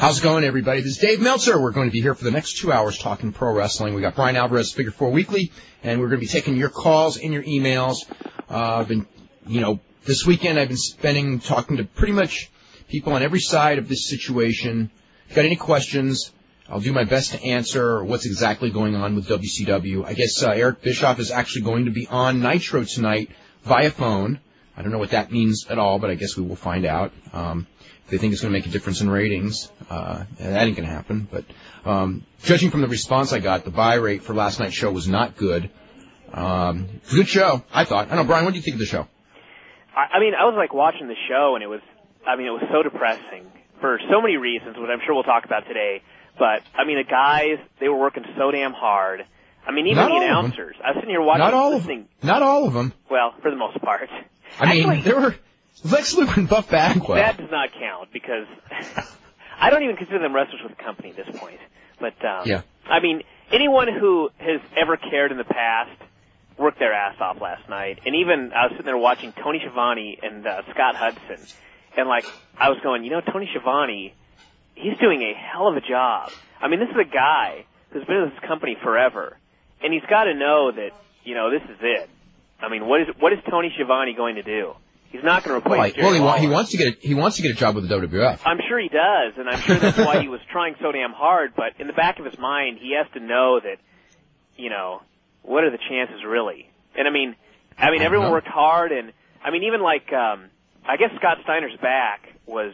How's it going, everybody? This is Dave Meltzer. We're going to be here for the next 2 hours talking pro wrestling. We got Brian Alvarez, Figure 4 Weekly, and we're going to be taking your calls and your emails. This weekend I've been talking to pretty much people on every side of this situation. If you've got any questions, I'll do my best to answer what's exactly going on with WCW. I guess Eric Bischoff is actually going to be on Nitro tonight via phone. I don't know what that means at all, but I guess we will find out. If they think it's going to make a difference in ratings, that ain't going to happen. But judging from the response I got, the buy rate for last night's show was not good. It's a good show, I thought. I don't know, Brian, what do you think of the show? I was like watching the show, and it was so depressing for so many reasons, which I'm sure we'll talk about today. But, the guys, they were working so damn hard. Even the announcers. I was sitting here watching listening. Not all of them. Well, for the most part. There were Lex Luger and Buff Bagwell. That does not count, because I don't even consider them wrestlers with the company at this point. But, yeah. Anyone who has ever cared in the past worked their ass off last night. And even I was sitting there watching Tony Schiavone and Scott Hudson, and I was going, Tony Schiavone, he's doing a hell of a job. This is a guy who's been in this company forever, and he's got to know that, this is it. What is Tony Schiavone going to do? He's not going to replace Jerry Lawler. He wants to get a job with the WWF. I'm sure he does, and I'm sure that's why he was trying so damn hard. But in the back of his mind, he has to know that, what are the chances really? And everyone worked hard, and even I guess Scott Steiner's back was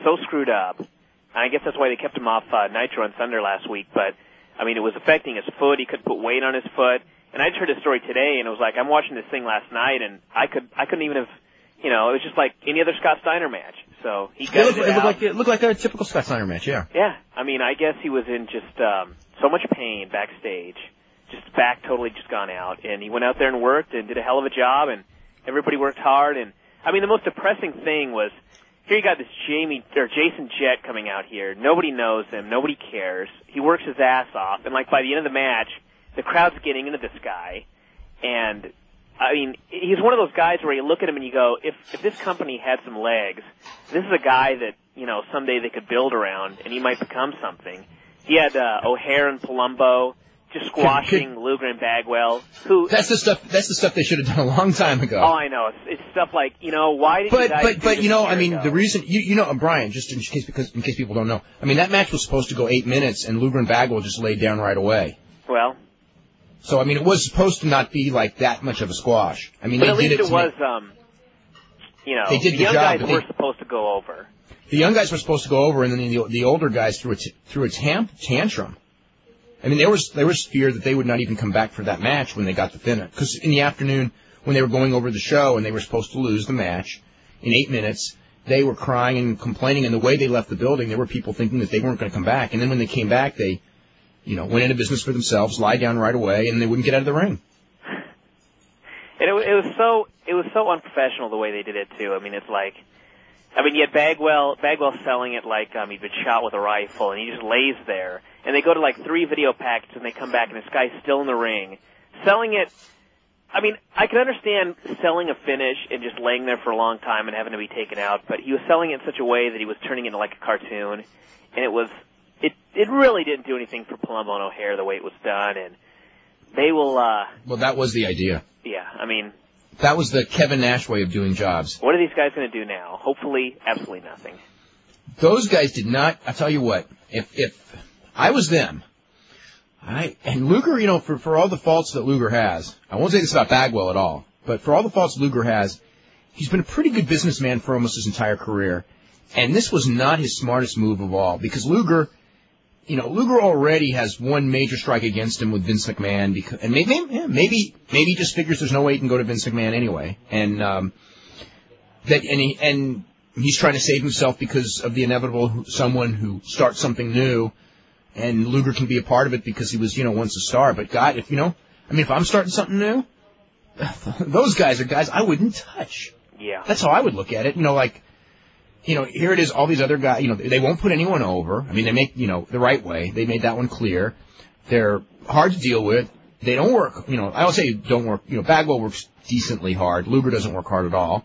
so screwed up. And I guess that's why they kept him off Nitro and Thunder last week. But it was affecting his foot. He couldn't put weight on his foot. And I just heard a story today, and it was like, I'm watching this thing last night, and I couldn't even have, it was just like any other Scott Steiner match. So he got it looked like a typical Scott Steiner match, yeah. Yeah, I guess he was in just so much pain backstage, just back totally just gone out, and he went out there and worked and did a hell of a job, and everybody worked hard. And the most depressing thing was, here you got this Jason Jett coming out here. Nobody knows him. Nobody cares. He works his ass off, and by the end of the match, the crowd's getting into this guy, and, he's one of those guys where you look at him and you go, if this company had some legs, this is a guy that, someday they could build around, and he might become something. He had O'Hare and Palumbo just squashing Luger and Bagwell. That's the stuff they should have done a long time ago. Oh, I know. It's stuff like, why did you guys do this the reason, Brian, just in case people don't know, that match was supposed to go 8 minutes, and Luger and Bagwell just laid down right away. Well. So, it was supposed to not be like that much of a squash. But at least it was, they did the young job, guys were supposed to go over. The young guys were supposed to go over, and then the older guys threw a tantrum. There was fear that they would not even come back for that match when they got the finish. Because in the afternoon, when they were going over the show and they were supposed to lose the match in 8 minutes, they were crying and complaining, and the way they left the building, there were people thinking that they weren't going to come back. And then when they came back, they went into business for themselves, lied down right away, and they wouldn't get out of the ring. And it was so unprofessional the way they did it too. It's like, you had Bagwell selling it like he'd been shot with a rifle, and he just lays there. And they go to 3 video packages, and they come back, and this guy's still in the ring, selling it. I can understand selling a finish and just laying there for a long time and having to be taken out, but he was selling it in such a way that he was turning into like a cartoon, and it really didn't do anything for Palumbo and O'Hare the way it was done, and they will, Well, that was the idea. Yeah, that was the Kevin Nash way of doing jobs. What are these guys going to do now? Hopefully, absolutely nothing. Those guys did not, I'll tell you what, if I was them, and Luger, for all the faults that Luger has, I won't say this about Bagwell at all, but for all the faults Luger has, he's been a pretty good businessman for almost his entire career, and this was not his smartest move of all, because Luger already has one major strike against him with Vince McMahon, and maybe he just figures there's no way he can go to Vince McMahon anyway, and he's trying to save himself because of the inevitable someone who starts something new, and Luger can be a part of it because he was, once a star. But God, if I'm starting something new, those guys are guys I wouldn't touch. Yeah, that's how I would look at it. Here it is, all these other guys, they won't put anyone over. They make, the right way. They made that one clear. They're hard to deal with. They don't work, I don't say don't work, Bagwell works decently hard. Luger doesn't work hard at all.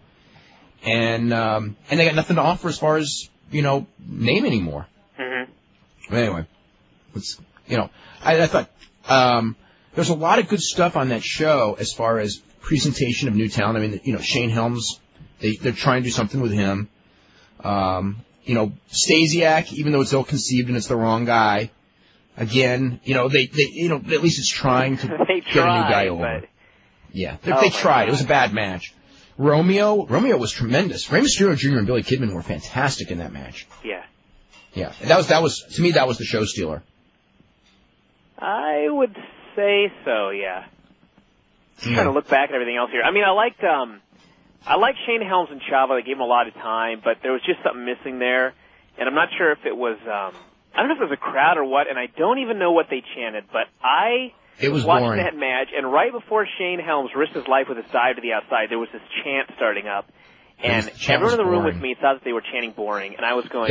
And they got nothing to offer as far as name anymore. Mm-hmm. Anyway, I thought there's a lot of good stuff on that show as far as presentation of new talent. I mean, Shane Helms, they're trying to do something with him. Stasiak, even though it's ill-conceived and it's the wrong guy, again, they at least it's trying to get a new guy over. But... Yeah, they tried. God. It was a bad match. Romeo was tremendous. Rey Mysterio Jr. and Billy Kidman were fantastic in that match. Yeah. Yeah, that was to me that was the show stealer. I would say so. Yeah. Just trying to look back at everything else here. I mean, I liked Shane Helms and Chavo. They gave him a lot of time, but there was just something missing there, and I'm not sure if it was. I don't know if it was a crowd or what, and I don't even know what they chanted, but It was watching boring. that match, and right before Shane Helms risked his life with his dive to the outside, there was this chant starting up, and everyone in the room with me thought that they were chanting boring, and I was going,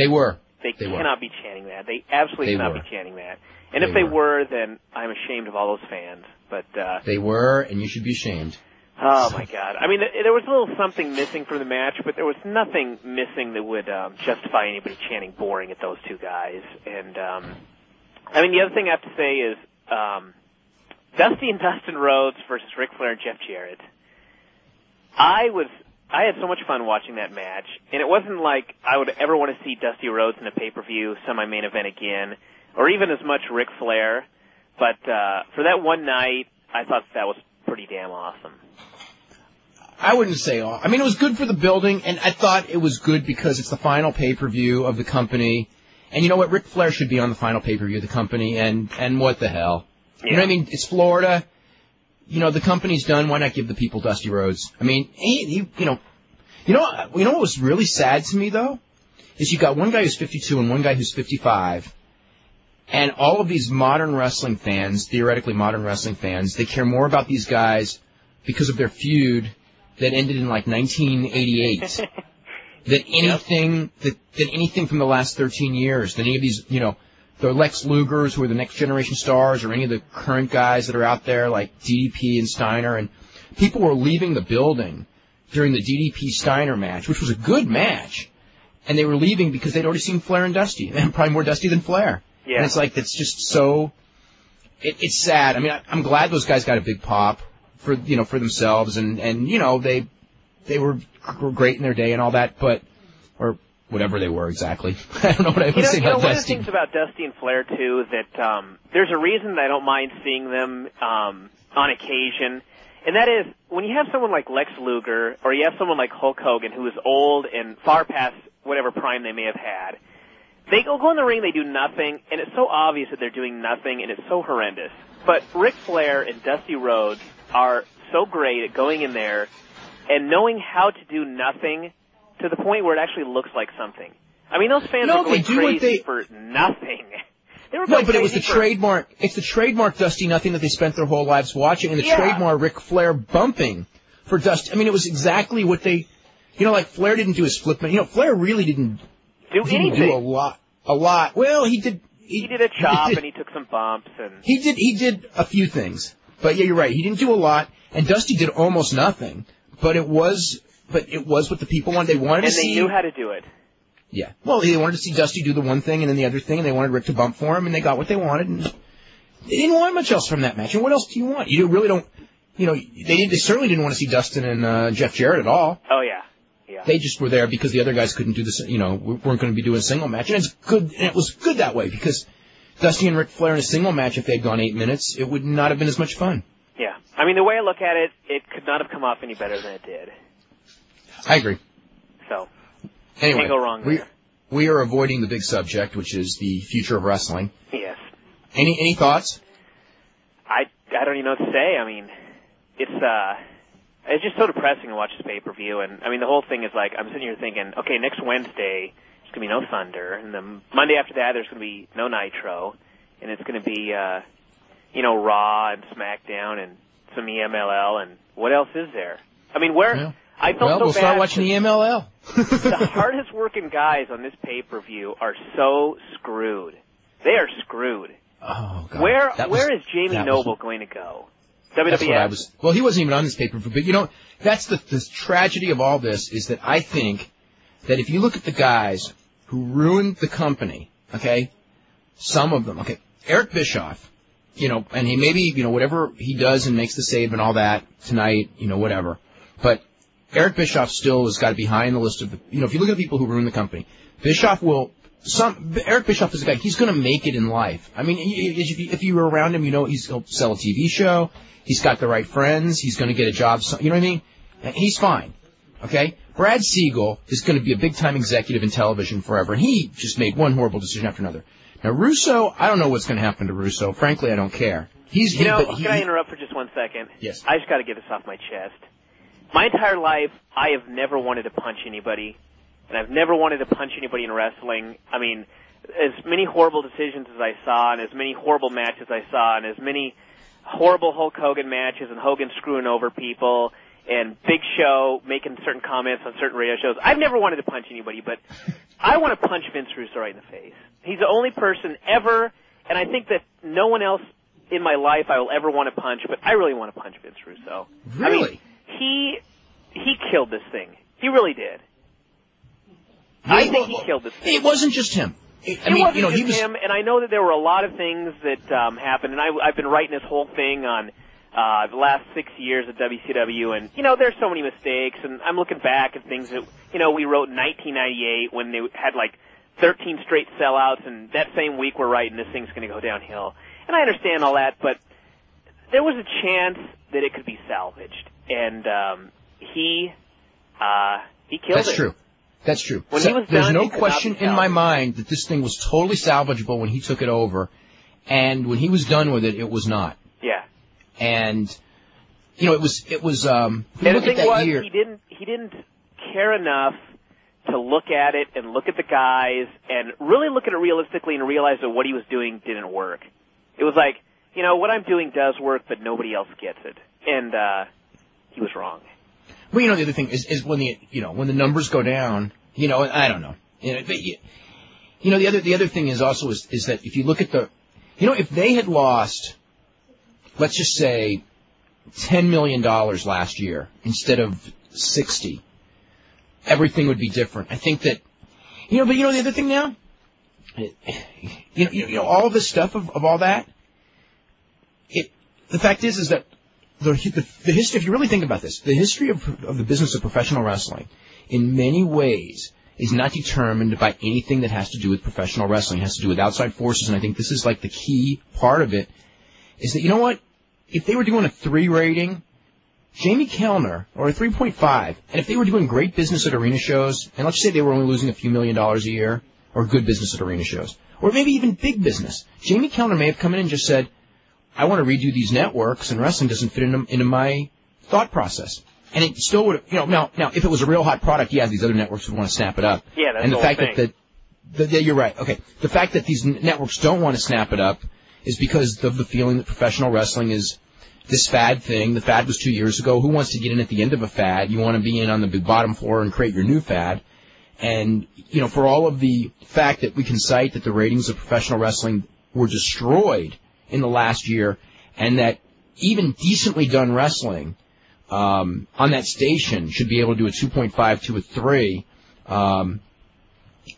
They cannot be chanting that. They absolutely cannot be chanting that. And if they were, then I'm ashamed of all those fans. But they were, and you should be ashamed. Oh, my God. I mean, there was a little something missing from the match, but there was nothing missing that would justify anybody chanting boring at those two guys. And, I mean, the other thing I have to say is Dusty and Dustin Rhodes versus Ric Flair and Jeff Jarrett. I had so much fun watching that match, and it wasn't like I would ever want to see Dusty Rhodes in a pay-per-view, semi-main event again, or even as much Ric Flair. But for that one night, I thought that was pretty damn awesome. I wouldn't say all. I mean, it was good for the building, and I thought it was good because it's the final pay-per-view of the company. And you know what? Ric Flair should be on the final pay-per-view of the company, and what the hell? Yeah. You know what I mean? It's Florida. The company's done. Why not give the people Dusty Rhodes? I mean, what was really sad to me, though, is you got one guy who's 52 and one guy who's 55, and all of these modern wrestling fans, theoretically modern wrestling fans, they care more about these guys because of their feud that ended in, 1988 than anything from the last 13 years, than any of these, the Lex Lugers who are the next generation stars, or any of the current guys that are out there like DDP and Steiner. And people were leaving the building during the DDP Steiner match, which was a good match, and they were leaving because they'd already seen Flair and Dusty, and probably more Dusty than Flair. Yeah. And it's just so, it's sad. I mean, I'm glad those guys got a big pop for themselves, and they were great in their day and all that, or whatever they were exactly. I don't know what I would say about Dusty. One of the things about Dusty and Flair, too, that there's a reason that I don't mind seeing them on occasion, and that is when you have someone like Lex Luger or you have someone like Hulk Hogan who is old and far past whatever prime they may have had, they go in the ring, they do nothing, and it's so obvious that they're doing nothing, and it's so horrendous. But Ric Flair and Dusty Rhodes are so great at going in there and knowing how to do nothing to the point where it actually looks like something. I mean, those fans are going crazy for nothing. But it was the trademark. It's the trademark Dusty Nothing that they spent their whole lives watching, and the trademark Ric Flair bumping for Dusty. I mean, it was exactly what they, Flair didn't do his flip. Flair really didn't do anything. Do a lot. Well, he did. He did a chop and he took some bumps and he did a few things. But yeah, you're right. He didn't do a lot, and Dusty did almost nothing. But it was what the people wanted. They wanted to see. And they knew how to do it. Yeah. Well, they wanted to see Dusty do the one thing and then the other thing, and they wanted Rick to bump for him, and they got what they wanted. And they didn't want much else from that match. And what else do you want? You really don't. They certainly didn't want to see Dustin and Jeff Jarrett at all. Oh yeah. Yeah. They just were there because the other guys couldn't do this. Weren't going to be doing a single match, and it's good. And it was good that way because Dusty and Ric Flair in a single match, if they'd gone 8 minutes, it would not have been as much fun. Yeah. I mean, the way I look at it, it could not have come off any better than it did. I agree. So, anyway, can't go wrong there. We are avoiding the big subject, which is the future of wrestling. Yes. Any thoughts? I don't even know what to say. I mean, it's just so depressing to watch this pay-per-view. And, I mean, the whole thing is like, I'm sitting here thinking, okay, next Wednesday, there's going to be no Thunder. And the Monday after that, there's going to be no Nitro. And it's going to be, Raw and SmackDown and some EMLL. And what else is there? I mean, I felt so bad. We'll start watching EMLL. The hardest working guys on this pay-per-view are so screwed. They are screwed. Oh, God. Where is Jamie Noble going to go? WWF? Well, he wasn't even on this pay-per-view, but that's the tragedy of all this is that I think that if you look at the guys who ruined the company, okay, some of them, okay, Eric Bischoff, and he maybe, whatever he does and makes the save and all that tonight, whatever. But Eric Bischoff still has got to be high on the list of the, if you look at the people who ruin the company, Eric Bischoff is a guy, he's going to make it in life. I mean, if you were around him, he'll sell a TV show, he's got the right friends, he's going to get a job, you know what I mean? He's fine, okay? Brad Siegel is going to be a big-time executive in television forever, and he just made one horrible decision after another. Now, Russo, I don't know what's going to happen to Russo. Frankly, I don't care. Can I interrupt for just 1 second? Yes. I just got to get this off my chest. My entire life, I have never wanted to punch anybody, and I've never wanted to punch anybody in wrestling. I mean, as many horrible decisions as I saw, and as many horrible matches I saw, and as many horrible Hulk Hogan matches, and Hogan screwing over people, and Big Show making certain comments on certain radio shows. I've never wanted to punch anybody, but I want to punch Vince Russo right in the face. He's the only person ever, and I think that no one else in my life I will ever want to punch, but I really want to punch Vince Russo. Really? I mean, he killed this thing. He really did. I think he killed this thing. It wasn't just him. It wasn't just him, and I know that there were a lot of things that happened, and I've been writing this whole thing on the last 6 years at WCW, and, there's so many mistakes, and I'm looking back at things that, we wrote in 1998 when they had, 13 straight sellouts, and that same week we're writing this thing's going to go downhill. And I understand all that, but there was a chance that it could be salvaged, and he killed it. That's true. That's true. There's no question in my mind that this thing was totally salvageable when he took it over, and when he was done with it, it was not. Yeah. And it was. And the thing was, he didn't care enough to look at it and look at the guys and really look at it realistically and realize that what he was doing didn't work. It was like, what I'm doing does work, but nobody else gets it, and he was wrong. Well, the other thing is when the numbers go down, I don't know. The other thing is also is that if you look at if they had lost, let's just say, $10 million last year instead of 60, everything would be different. I think that, but the other thing now, all of this stuff of all that, the fact is that the history, if you really think about this, the history of the business of professional wrestling, in many ways, is not determined by anything that has to do with professional wrestling. It has to do with outside forces, and I think this is the key part of it, is that, if they were doing a 3 rating, Jamie Kellner, or a 3.5, and if they were doing great business at arena shows, and let's say they were only losing a few $1 million a year, or good business at arena shows, or maybe even big business, Jamie Kellner may have come in and just said, I want to redo these networks, and wrestling doesn't fit into my thought process. And it still would have, now, if it was a real hot product, these other networks would want to snap it up. Yeah, that's and the fact thing. that you're right. Okay. The fact that these networks don't want to snap it up is because of the feeling that professional wrestling is this fad thing. The fad was 2 years ago. Who wants to get in at the end of a fad? You want to be in on the bottom floor and create your new fad. And, for all of the fact that we can cite that the ratings of professional wrestling were destroyed in the last year, and that even decently done wrestling on that station should be able to do a 2.5 to a 3,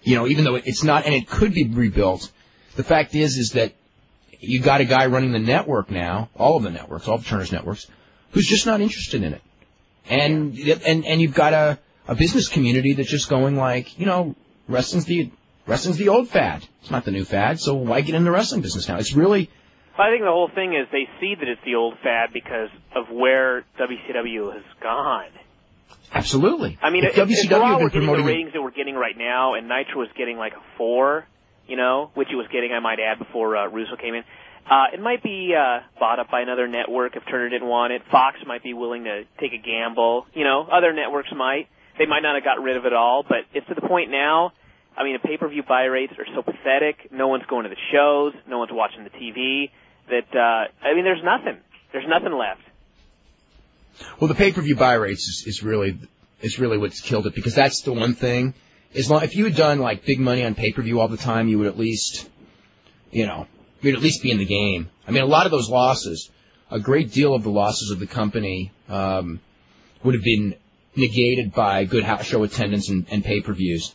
even though it's not, and it could be rebuilt. The fact is that you got a guy running the network now, all of the networks, all of Turner's networks, who's just not interested in it. And you've got a business community that's just going wrestling's the old fad. It's not the new fad, so why get in the wrestling business now? It's really... I think the whole thing is they see that it's the old fad because of where WCW has gone. Absolutely. I mean, if Raw were getting the ratings that we're getting right now, and Nitro was getting a 4, which it was getting, I might add, before Russo came in, it might be bought up by another network if Turner didn't want it. Fox might be willing to take a gamble. Other networks might. They might not have got rid of it all, but it's to the point now. I mean, the pay-per-view buy rates are so pathetic. No one's going to the shows. No one's watching the TV. That there's nothing. There's nothing left. Well, the pay-per-view buy rates is really what's killed it, because that's the one thing. If you had done big money on pay-per-view all the time, you would at least, you'd at least be in the game. I mean, a lot of those losses, a great deal of the losses of the company would have been negated by good house show attendance and pay-per-views.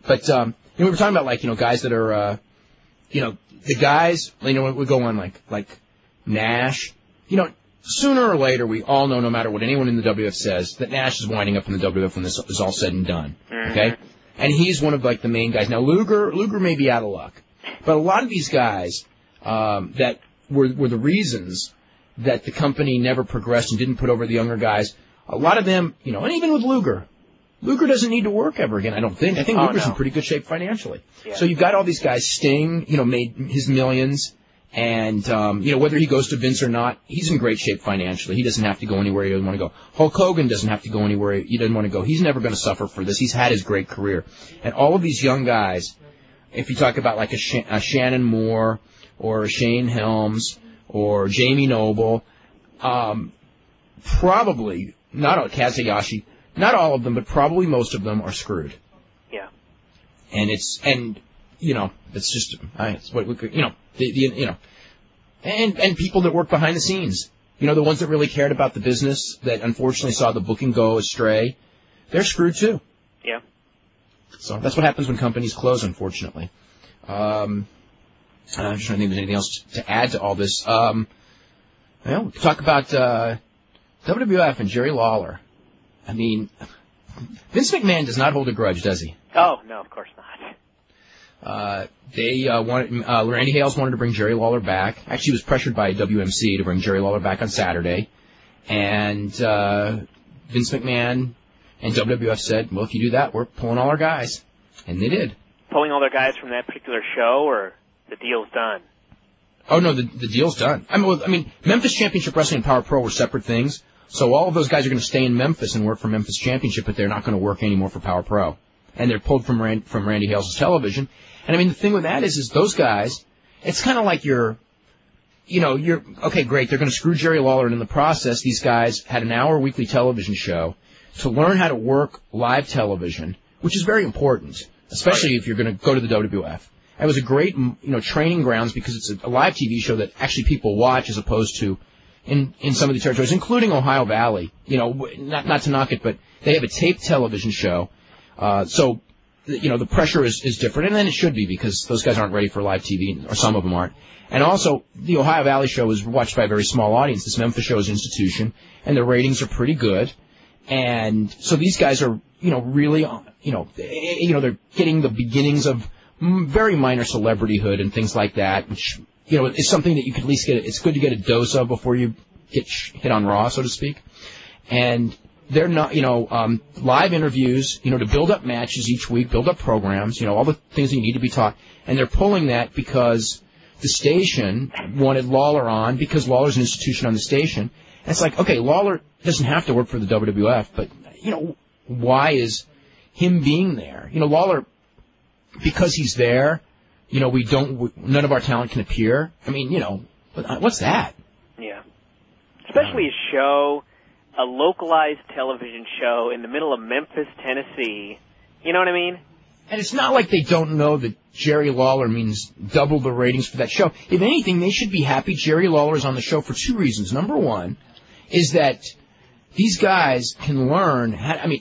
But, we were talking about, guys that are, the guys, we go on like Nash. Sooner or later, we all know, no matter what anyone in the WWF says, that Nash is winding up in the WWF when this is all said and done. Okay? And he's one of, the main guys. Now, Luger may be out of luck. But a lot of these guys that were the reasons that the company never progressed and didn't put over the younger guys, a lot of them, and even with Luger doesn't need to work ever again, I don't think. I think Luger's in pretty good shape financially. Yeah. So you've got all these guys. Sting, made his millions. And, whether he goes to Vince or not, he's in great shape financially. He doesn't have to go anywhere he doesn't want to go. Hulk Hogan doesn't have to go anywhere he doesn't want to go. He's never going to suffer for this. He's had his great career. And all of these young guys, if you talk about a Shannon Moore or a Shane Helms or Jamie Noble, probably, not Kazuyashi, not all of them, but probably most of them are screwed. Yeah. And it's just, it's what we could, and people that work behind the scenes, the ones that really cared about the business that unfortunately saw the booking go astray, they're screwed too. Yeah. So that's what happens when companies close, unfortunately. I'm just trying to think if there's anything else to add to all this. We can talk about WWF and Jerry Lawler. I mean, Vince McMahon does not hold a grudge, does he? Oh, no, of course not. Randy Hales wanted to bring Jerry Lawler back. Actually, he was pressured by WMC to bring Jerry Lawler back on Saturday. And Vince McMahon and WWF said, well, if you do that, we're pulling all our guys. And they did. Pulling all their guys from that particular show, or the deal's done? Oh, no, the deal's done. I mean, Memphis Championship Wrestling and Power Pro were separate things. So all of those guys are going to stay in Memphis and work for Memphis Championship, but they're not going to work anymore for Power Pro. And they're pulled from Randy Hales' television. And I mean, the thing with that is those guys, it's kind of like okay, great, they're going to screw Jerry Lawler, and in the process, these guys had an hour weekly television show to learn how to work live television, which is very important, especially if you're going to go to the WWF. It was a great, training grounds because it's a live TV show that actually people watch as opposed to in some of the territories, including Ohio Valley. Not to knock it, but they have a taped television show. So, the pressure is different, and then it should be because those guys aren't ready for live TV, or some of them aren't. And also, the Ohio Valley show is watched by a very small audience. This Memphis show is institution, and the ratings are pretty good. And so these guys are, really, they're getting the beginnings of very minor celebrityhood and things like that, which, is something that you could at least it's good to get a dose of before you get hit on Raw, so to speak. And they're not, live interviews, to build up matches each week, build up programs, all the things that you need to be taught. And they're pulling that because the station wanted Lawler on, because Lawler's an institution on the station. And it's like, okay, Lawler doesn't have to work for the WWF, but, why is him being there? Lawler, because he's there, none of our talent can appear. I mean, what's that? Yeah. Especially a show, a localized television show in the middle of Memphis, Tennessee. You know what I mean? And it's not like they don't know that Jerry Lawler means double the ratings for that show. If anything, they should be happy Jerry Lawler is on the show for two reasons. Number one is that these guys can learn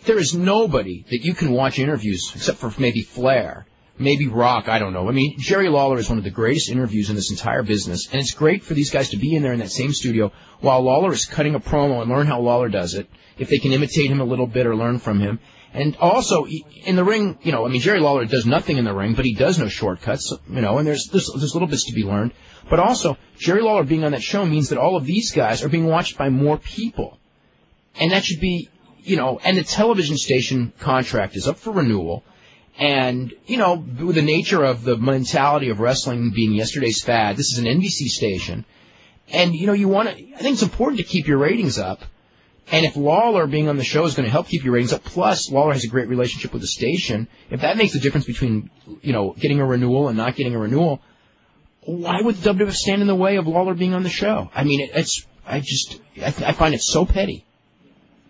there is nobody that you can watch interviews except for maybe Flair, maybe Rock, I don't know. I mean, Jerry Lawler is one of the greatest interviews in this entire business, and it's great for these guys to be in there in that same studio while Lawler is cutting a promo and learn how Lawler does it, if they can imitate him a little bit or learn from him. And also, in the ring, Jerry Lawler does nothing in the ring, but he does know shortcuts, and there's little bits to be learned. But also, Jerry Lawler being on that show means that all of these guys are being watched by more people. And that should be, and the television station contract is up for renewal. And, with the nature of the mentality of wrestling being yesterday's fad, this is an NBC station. And, I think it's important to keep your ratings up. And if Lawler being on the show is going to help keep your ratings up, plus Lawler has a great relationship with the station, if that makes the difference between, getting a renewal and not getting a renewal, why would the WWF stand in the way of Lawler being on the show? I mean, I find it so petty.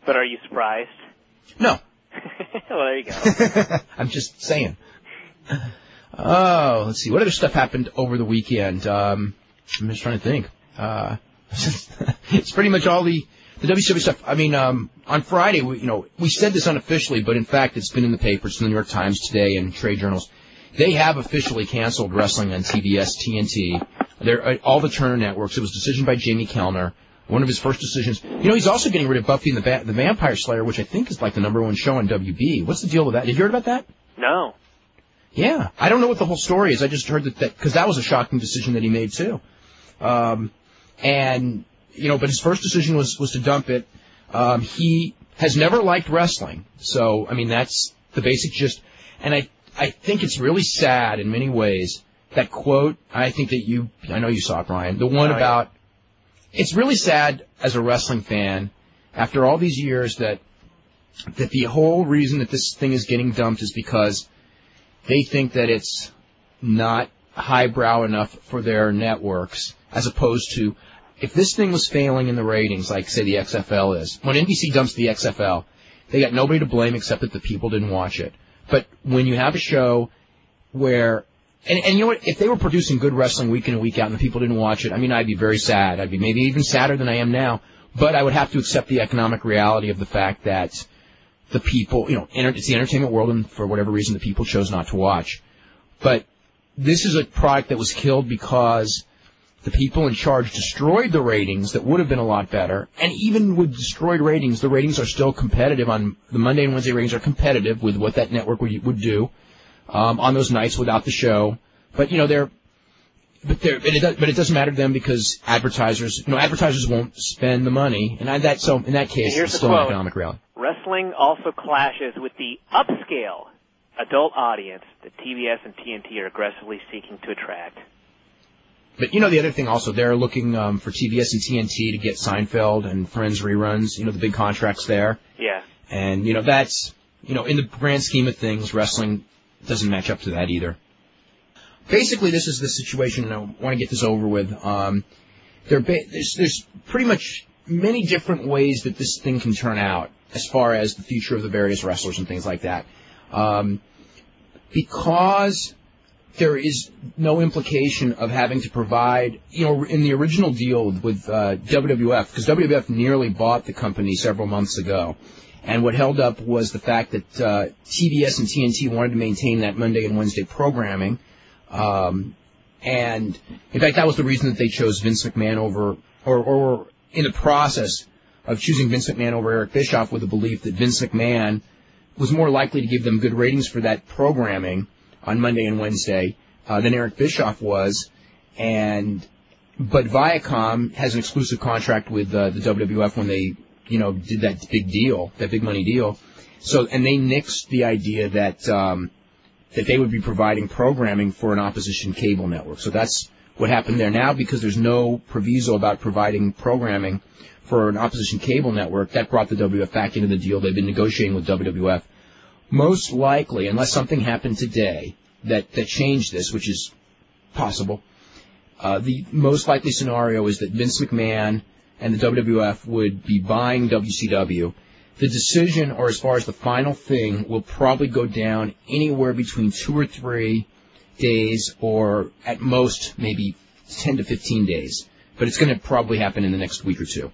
But are you surprised? No. Well, there you go. I'm just saying. Oh, let's see. What other stuff happened over the weekend? I'm just trying to think. It's pretty much all the The WCW stuff, I mean, on Friday, we said this unofficially, but in fact it's been in the papers, in the New York Times today and trade journals. They have officially canceled wrestling on TBS, TNT, all the Turner networks. It was a decision by Jamie Kellner, one of his first decisions. He's also getting rid of Buffy and the Vampire Slayer, which I think is like the #1 show on WB. What's the deal with that? Did you hear about that? No. Yeah. I don't know what the whole story is. I just heard that because that was a shocking decision that he made too. But his first decision was to dump it. He has never liked wrestling. So, I mean, that's the basic gist. And I think it's really sad in many ways, that quote, I know you saw it, Brian, the one about, it's really sad as a wrestling fan, after all these years, that the whole reason that this thing is getting dumped is because they think that it's not highbrow enough for their networks, as opposed to, if this thing was failing in the ratings, like, say, the XFL is, when NBC dumps the XFL, they got nobody to blame except that the people didn't watch it. But when you have a show where, and you know what, if they were producing good wrestling week in and week out and the people didn't watch it, I mean, I'd be very sad. I'd be maybe even sadder than I am now. But I would have to accept the economic reality of the fact that the people, it's the entertainment world, and for whatever reason, the people chose not to watch. But this is a product that was killed because the people in charge destroyed the ratings that would have been a lot better. And even with destroyed ratings, the ratings are still competitive. On the Monday and Wednesday ratings are competitive with what that network would do on those nights without the show. But it doesn't matter to them because advertisers won't spend the money. And in that case, it's still an economic reality. Wrestling also clashes with the upscale adult audience that TBS and TNT are aggressively seeking to attract. But, the other thing also, they're looking for TBS and TNT to get Seinfeld and Friends reruns, the big contracts there. Yeah. And, that's, in the grand scheme of things, wrestling doesn't match up to that either. Basically, this is the situation, and I want to get this over with. There's pretty much many different ways that this thing can turn out as far as the future of the various wrestlers and things like that. Because there is no implication of having to provide, in the original deal with WWF, because WWF nearly bought the company several months ago. And what held up was the fact that TBS and TNT wanted to maintain that Monday and Wednesday programming. And, in fact, that was the reason that they chose Vince McMahon over, or in the process of choosing Vince McMahon over Eric Bischoff, with the belief that Vince McMahon was more likely to give them good ratings for that programming on Monday and Wednesday than Eric Bischoff was, but Viacom has an exclusive contract with the WWF when they did that big deal, that big money deal. So, and they nixed the idea that they would be providing programming for an opposition cable network. So that's what happened there. Now, because there's no proviso about providing programming for an opposition cable network, that brought the WWF back into the deal. They've been negotiating with WWF. Most likely, unless something happened today that changed this, which is possible, the most likely scenario is that Vince McMahon and the WWF would be buying WCW. The decision, or as far as the final thing, will probably go down anywhere between 2 or 3 days, or at most maybe 10 to 15 days. But it's going to probably happen in the next week or two.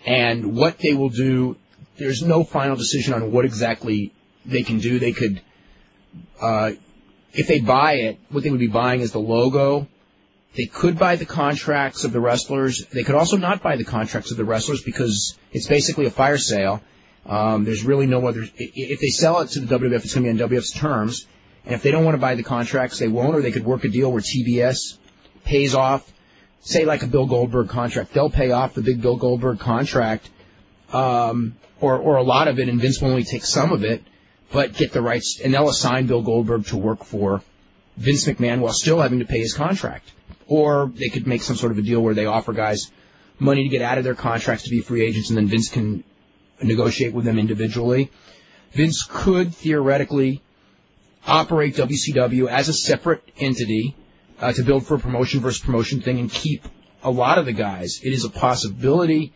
And what they will do, there's no final decision on what exactly they can do. They could, if they buy it, what they would be buying is the logo. They could buy the contracts of the wrestlers. They could also not buy the contracts of the wrestlers because it's basically a fire sale. There's really no other. If they sell it to the WWF, it's going to be on WWF's terms. And if they don't want to buy the contracts, they won't. Or they could work a deal where TBS pays off, say like a Bill Goldberg contract. They'll pay off the big Bill Goldberg contract, or a lot of it, and Vince will only take some of it, but get the rights, and they'll assign Bill Goldberg to work for Vince McMahon while still having to pay his contract. Or they could make some sort of a deal where they offer guys money to get out of their contracts to be free agents, and then Vince can negotiate with them individually. Vince could theoretically operate WCW as a separate entity to build for a promotion versus promotion thing and keep a lot of the guys. It is a possibility.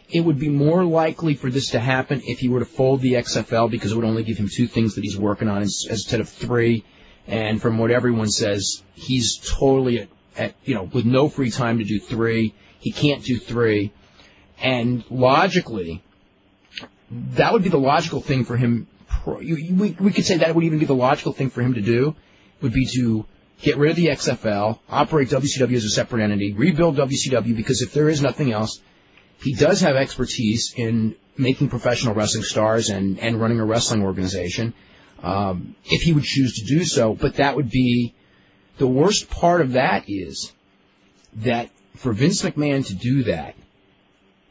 It would be more likely for this to happen if he were to fold the XFL, because it would only give him 2 things that he's working on instead of 3. And from what everyone says, he's totally with no free time to do 3. He can't do 3. And logically, that would be the logical thing for him. We could say that would even be the logical thing for him to do, would be to get rid of the XFL, operate WCW as a separate entity, rebuild WCW, because if there is nothing else, he does have expertise in making professional wrestling stars and running a wrestling organization, if he would choose to do so. But that would be, the worst part of that is that for Vince McMahon to do that,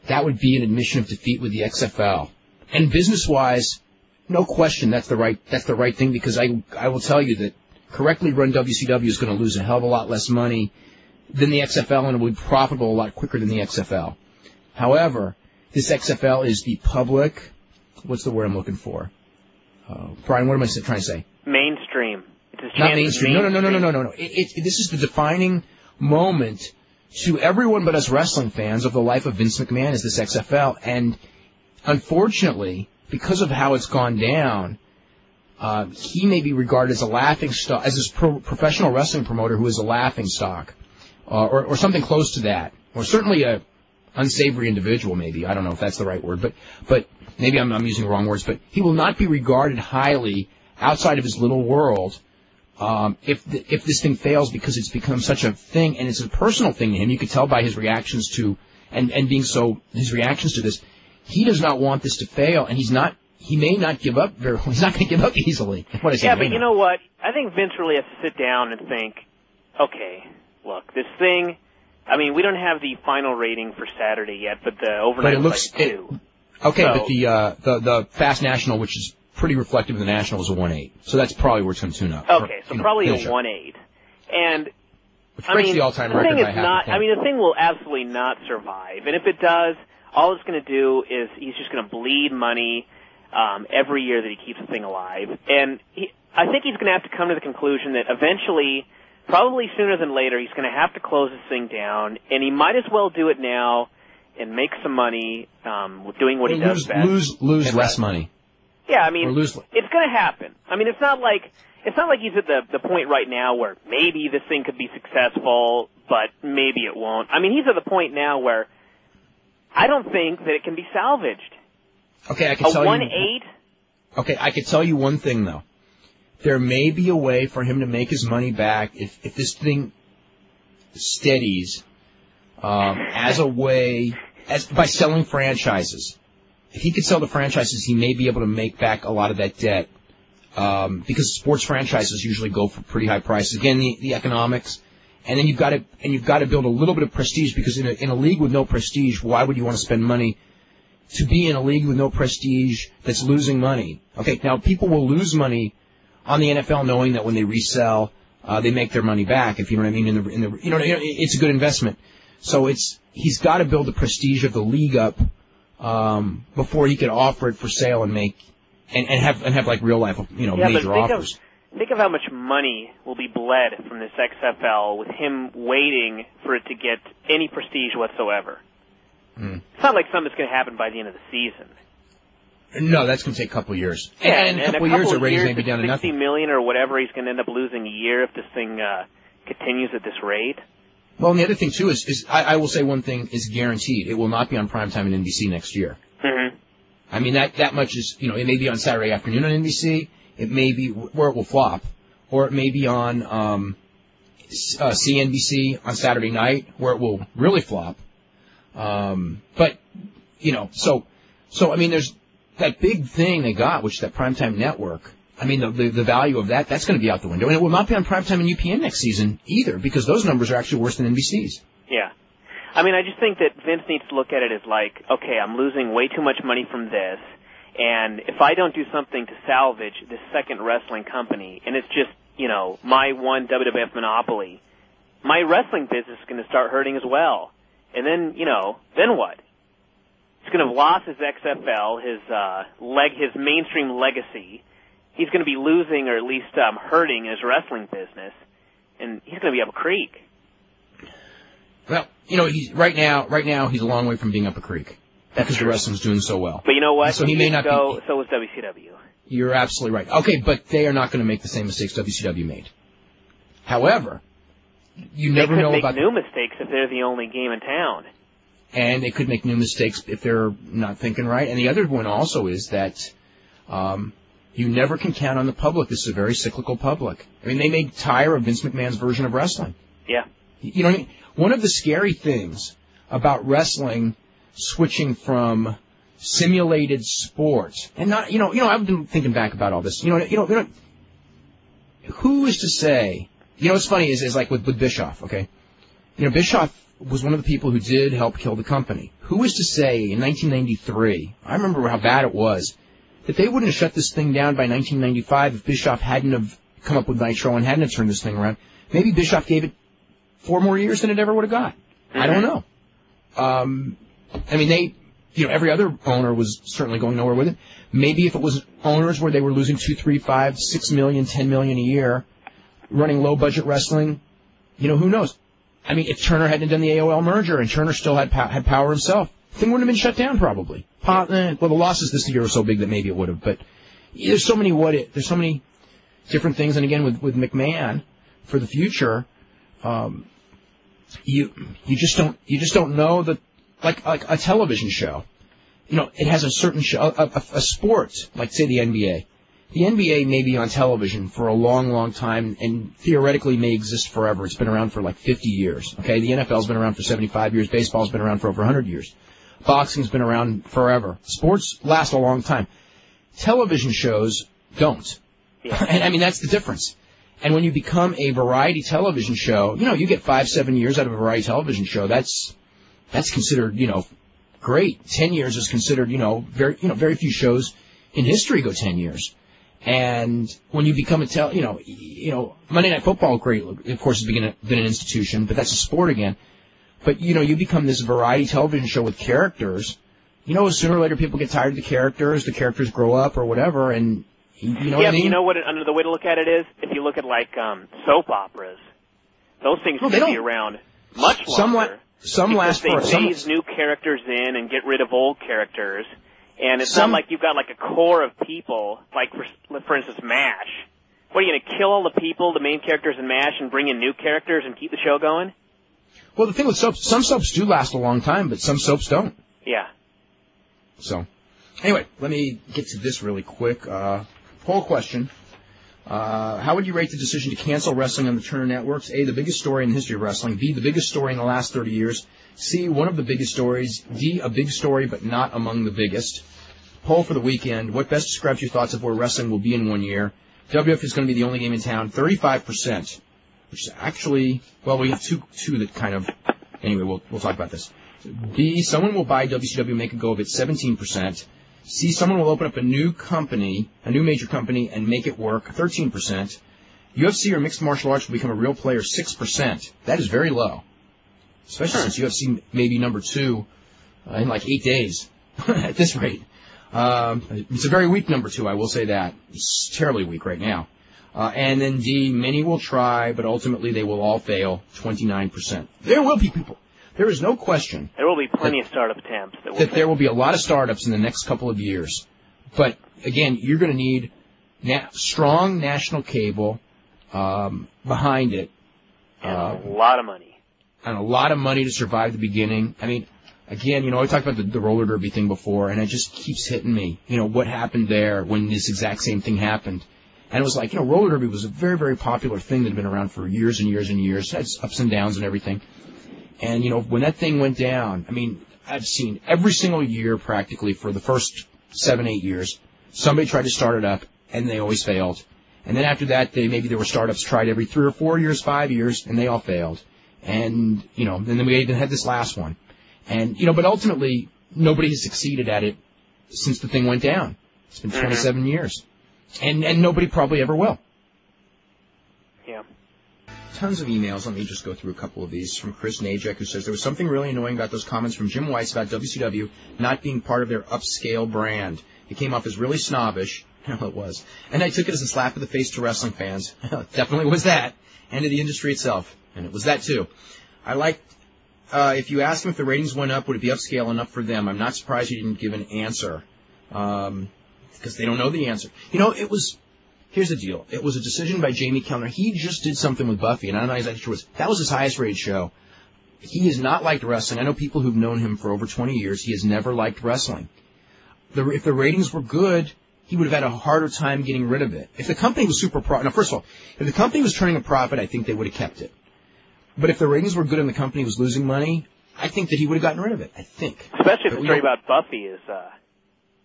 that would be an admission of defeat with the XFL. And business-wise, no question that's the right thing, because I will tell you that correctly run WCW is going to lose a hell of a lot less money than the XFL, and it will be profitable a lot quicker than the XFL. However, this XFL is the public, what's the word I'm looking for? Brian, what am I trying to say? Mainstream. It's not mainstream. No. This is the defining moment to everyone but us wrestling fans of the life of Vince McMahon is this XFL. And unfortunately, because of how it's gone down, he may be regarded as a laughing stock, as this professional wrestling promoter who is a laughing stock, or something close to that, or certainly a unsavory individual, maybe. I don't know if that's the right word, but maybe I'm using the wrong words. But he will not be regarded highly outside of his little world if this thing fails, because it's become such a thing, and it's a personal thing to him. You could tell by his reactions to, and being so, his reactions to this. He does not want this to fail, and he may not give up very well. He's not going to give up easily. But you know what? I think Vince really has to sit down and think, okay, look, this thing, I mean, we don't have the final rating for Saturday yet, but the overnight was like 2. Okay, so, but the Fast National, which is pretty reflective of the National, is a 1.8. So that's probably where it's going to tune up. Okay, so probably a 1.8. And which breaks the all-time record by half a point. I mean, the thing will absolutely not survive. And if it does, all it's going to do is he's just going to bleed money every year that he keeps the thing alive. And I think he's going to have to come to the conclusion that eventually, probably sooner than later, he's going to have to close this thing down, and he might as well do it now and make some money doing what he does best. Lose less money. Yeah, I mean, it's going to happen. I mean, it's not like he's at the point right now where maybe this thing could be successful, but maybe it won't. I mean, he's at the point now where I don't think that it can be salvaged. Okay, I can tell you. 1.8? Okay, I can tell you one thing, though. There may be a way for him to make his money back if this thing steadies as a way, by selling franchises. If he could sell the franchises, he may be able to make back a lot of that debt, because sports franchises usually go for pretty high prices. Again, the economics, and then you've got to build a little bit of prestige, because in a league with no prestige, why would you want to spend money to be in a league with no prestige that's losing money? Okay, now people will lose money on the NFL knowing that when they resell, they make their money back. If you know what I mean, it's a good investment. So he's got to build the prestige of the league up before he could offer it for sale and make and have like real life, major offers. Think of how much money will be bled from this XFL with him waiting for it to get any prestige whatsoever. It's not like something that's going to happen by the end of the season. No, that's going to take a couple of years. Yeah, and a couple of years, the ratings may be down to nothing. $60 million or whatever he's going to end up losing a year if this thing continues at this rate. Well, and the other thing, too, is I will say one thing is guaranteed. It will not be on primetime in NBC next year. Mm-hmm. I mean, that much is, it may be on Saturday afternoon on NBC. It may be where it will flop. Or it may be on CNBC on Saturday night where it will really flop. But, so I mean, there's that big thing they got, which is that primetime network. I mean, the value of that's going to be out the window. And it will not be on primetime in UPN next season either, because those numbers are actually worse than NBC's. Yeah. I mean, I just think that Vince needs to look at it as like, okay, I'm losing way too much money from this, and if I don't do something to salvage this second wrestling company, and it's just, my one WWF monopoly, my wrestling business is going to start hurting as well. And then, then what? He's going to have lost his XFL, his mainstream legacy. He's going to be losing, or at least hurting, his wrestling business, and he's going to be up a creek. Well, he's right now he's a long way from being up a creek because the wrestling's doing so well. But you know what? And so he may not go. So was WCW. You're absolutely right. Okay, but they are not going to make the same mistakes WCW made. However, you never know about new mistakes if they're the only game in town. and they could make new mistakes if they're not thinking right. And the other one also is that you never can count on the public. This is a very cyclical public. I mean, they may tire of Vince McMahon's version of wrestling. Yeah. You know what I mean? One of the scary things about wrestling switching from simulated sports and not, I've been thinking back about all this. Who is to say? What's funny is like with Bischoff. Okay, Bischoff was one of the people who did help kill the company. Who is to say in 1993? I remember how bad it was. That they wouldn't have shut this thing down by 1995 if Bischoff hadn't have come up with Nitro and hadn't have turned this thing around. Maybe Bischoff gave it 4 more years than it ever would have got. I don't know. Every other owner was certainly going nowhere with it. Maybe if it was owners where they were losing $2, $3, $5, $6 million, $10 million a year, running low-budget wrestling, who knows? I mean, if Turner hadn't done the AOL merger and Turner still had power himself, the thing wouldn't have been shut down probably. Well, the losses this year are so big that maybe it would have. But there's so many different things. And again, with McMahon for the future, you just don't know that like a television show. It has a certain show, a sport, like say the NBA. The NBA may be on television for a long, long time and theoretically may exist forever. It's been around for like 50 years. Okay, the NFL's been around for 75 years. Baseball's been around for over 100 years. Boxing's been around forever. Sports last a long time. Television shows don't. Yeah. And that's the difference. And when you become a variety television show, you get 5-7 years out of a variety television show. That's considered, great. 10 years is considered, very few shows in history go 10 years. And when you become Monday Night Football, great, of course, has been an institution, but that's a sport again. But, you become this variety television show with characters. Sooner or later people get tired of the characters grow up or whatever, and what I mean? The way to look at it is, if you look at like soap operas, those things can be around much longer. Some last for they phase new characters in and get rid of old characters, and it's not like you've got like a core of people, like for instance MASH. What, are you going to kill all the people, the main characters in MASH, and bring in new characters and keep the show going? Well, the thing with soaps, some soaps do last a long time, but some soaps don't. Yeah. So, anyway, let me get to this really quick. Poll question. How would you rate the decision to cancel wrestling on the Turner networks? A, the biggest story in the history of wrestling. B, the biggest story in the last 30 years. C, one of the biggest stories. D, a big story but not among the biggest. Poll for the weekend. What best describes your thoughts of where wrestling will be in 1 year? WF is going to be the only game in town. 35%. Which is actually, well, we have two that kind of, anyway, we'll talk about this. B, someone will buy WCW and make a go of it. 17%. C, someone will open up a new major company, and make it work, 13%. UFC or mixed martial arts will become a real player, 6%. That is very low. Especially since UFC may be number 2 in like 8 days at this rate. It's a very weak number 2, I will say that. It's terribly weak right now. And then D, many will try, but ultimately they will all fail, 29%. There will be people. There is no question. There will be plenty of startup attempts. There will be a lot of startups in the next couple of years. But, again, you're going to need strong national cable behind it. And a lot of money. And a lot of money to survive the beginning. I mean, again, I talked about the roller derby thing before, and it just keeps hitting me. What happened there when this exact same thing happened. And it was like, roller derby was a very, very popular thing that had been around for years and years and years. It had ups and downs and everything. And, when that thing went down, I mean, I've seen every single year practically for the first 7-8 years, somebody tried to start it up, and they always failed. And then after that, there were startups tried every 3 or 4 years, 5 years, and they all failed. And, and then we even had this last one. And, but ultimately, nobody has succeeded at it since the thing went down. It's been 27 years. And nobody probably ever will. Yeah. Tons of emails. Let me just go through a couple of these. From Chris Najek, who says, there was something really annoying about those comments from Jim Weiss about WCW not being part of their upscale brand. It came off as really snobbish. Well, it was. And I took it as a slap in the face to wrestling fans. It definitely was that. And to the industry itself. And it was that, too. I like, if you ask them if the ratings went up, would it be upscale enough for them? I'm not surprised you didn't give an answer. Because they don't know the answer. Here's the deal. It was a decision by Jamie Kellner. He just did something with Buffy, and I don't know exactly sure that was his highest rated show. he has not liked wrestling. I know people who've known him for over 20 years. He has never liked wrestling. If the ratings were good, he would have had a harder time getting rid of it. If the company was now, first of all, if the company was turning a profit, I think they would have kept it. But if the ratings were good and the company was losing money, I think that he would have gotten rid of it. I think. Especially if the story about Buffy is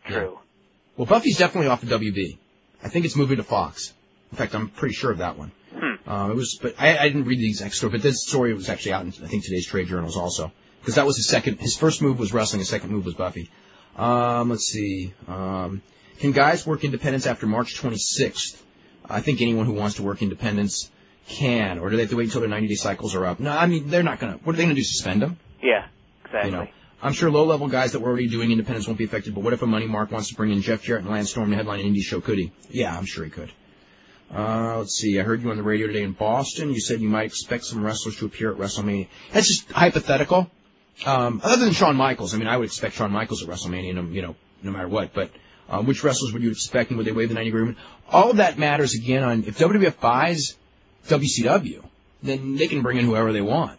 true. Yeah. Well, Buffy's definitely off of WB. I think it's moving to Fox. In fact, I'm pretty sure of that one. But I didn't read the exact story, but this story was actually out in, I think, today's trade journals also. Because that was his first move was wrestling, his second move was Buffy. Let's see. Can guys work independence after March 26th? I think anyone who wants to work independence can. Or do they have to wait until their 90-day cycles are up? No, I mean, they're not going to. What are they going to do, suspend them? Yeah, exactly. You know, I'm sure low-level guys that were already doing independence won't be affected, but what if a Money Mark wants to bring in Jeff Jarrett and Lance Storm to headline an indie show? Could he? Yeah, I'm sure he could. Let's see. I heard you on the radio today in Boston. You said you might expect some wrestlers to appear at WrestleMania. That's just hypothetical. Other than Shawn Michaels, I mean, I would expect Shawn Michaels at WrestleMania, you know, no matter what. But which wrestlers would you expect, and would they waive the 90 agreement? All of that matters again on if WWF buys WCW, then they can bring in whoever they want.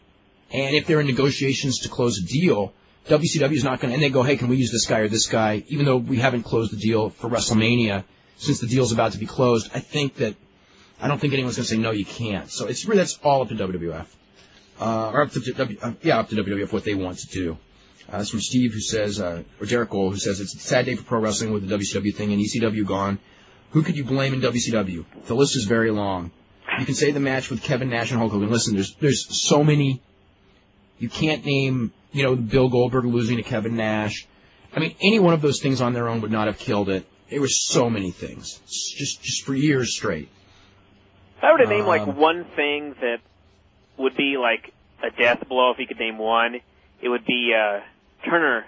And if they're in negotiations to close a deal, WCW is not going to, and they go, hey, can we use this guy or this guy, even though we haven't closed the deal for WrestleMania since the deal's about to be closed. I don't think anyone's going to say, no, you can't. So it's really, that's all up to WWF. Or up to WWF, what they want to do. That's from Steve, who says, or Derek Gold, who says, it's a sad day for pro wrestling with the WCW thing and ECW gone. Who could you blame in WCW? The list is very long. You can say the match with Kevin Nash and Hulk Hogan. Listen, there's so many. You can't name, you know, Bill Goldberg losing to Kevin Nash. I mean, any one of those things on their own would not have killed it. There were so many things, just for years straight. If I were to name, like, one thing that would be, like, a death blow, if you could name one, it would be Turner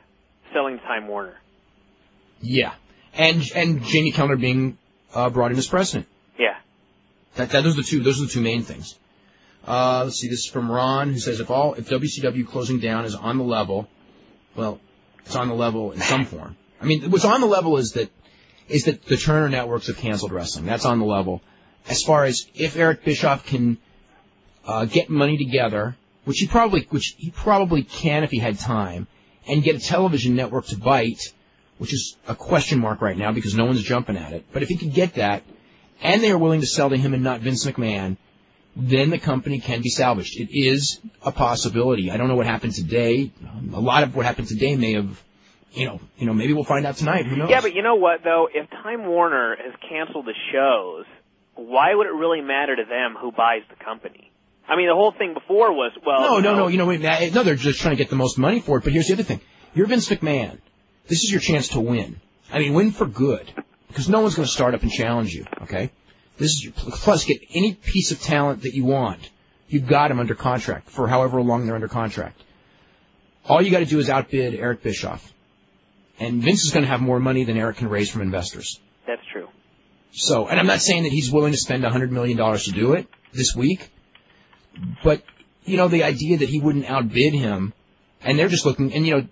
selling Time Warner. Yeah. And Jamie Kellner being brought in as president. Yeah. Those are the two main things. Let's see, this is from Ron, who says, if WCW closing down is on the level, well, it's on the level in some form. I mean, what's on the level is that the Turner networks have canceled wrestling. That's on the level. As far as if Eric Bischoff can get money together, which he probably can if he had time, and get a television network to bite, which is a question mark right now because no one's jumping at it. But if he could get that, and they are willing to sell to him and not Vince McMahon, then the company can be salvaged. It is a possibility. I don't know what happened today. A lot of what happened today may have, you know, maybe we'll find out tonight. Who knows? Yeah, but you know what, though? If Time Warner has canceled the shows, why would it really matter to them who buys the company? I mean, the whole thing before was, well... No. You know, they're just trying to get the most money for it. But here's the other thing. You're Vince McMahon. This is your chance to win. I mean, win for good. Because no one's going to start up and challenge you, okay? Plus, get any piece of talent that you want. You've got them under contract for however long they're under contract. All you got to do is outbid Eric Bischoff. And Vince is going to have more money than Eric can raise from investors. That's true. So, and I'm not saying that he's willing to spend $100 million to do it this week, but, you know, the idea that he wouldn't outbid him, and they're just looking, and, you know,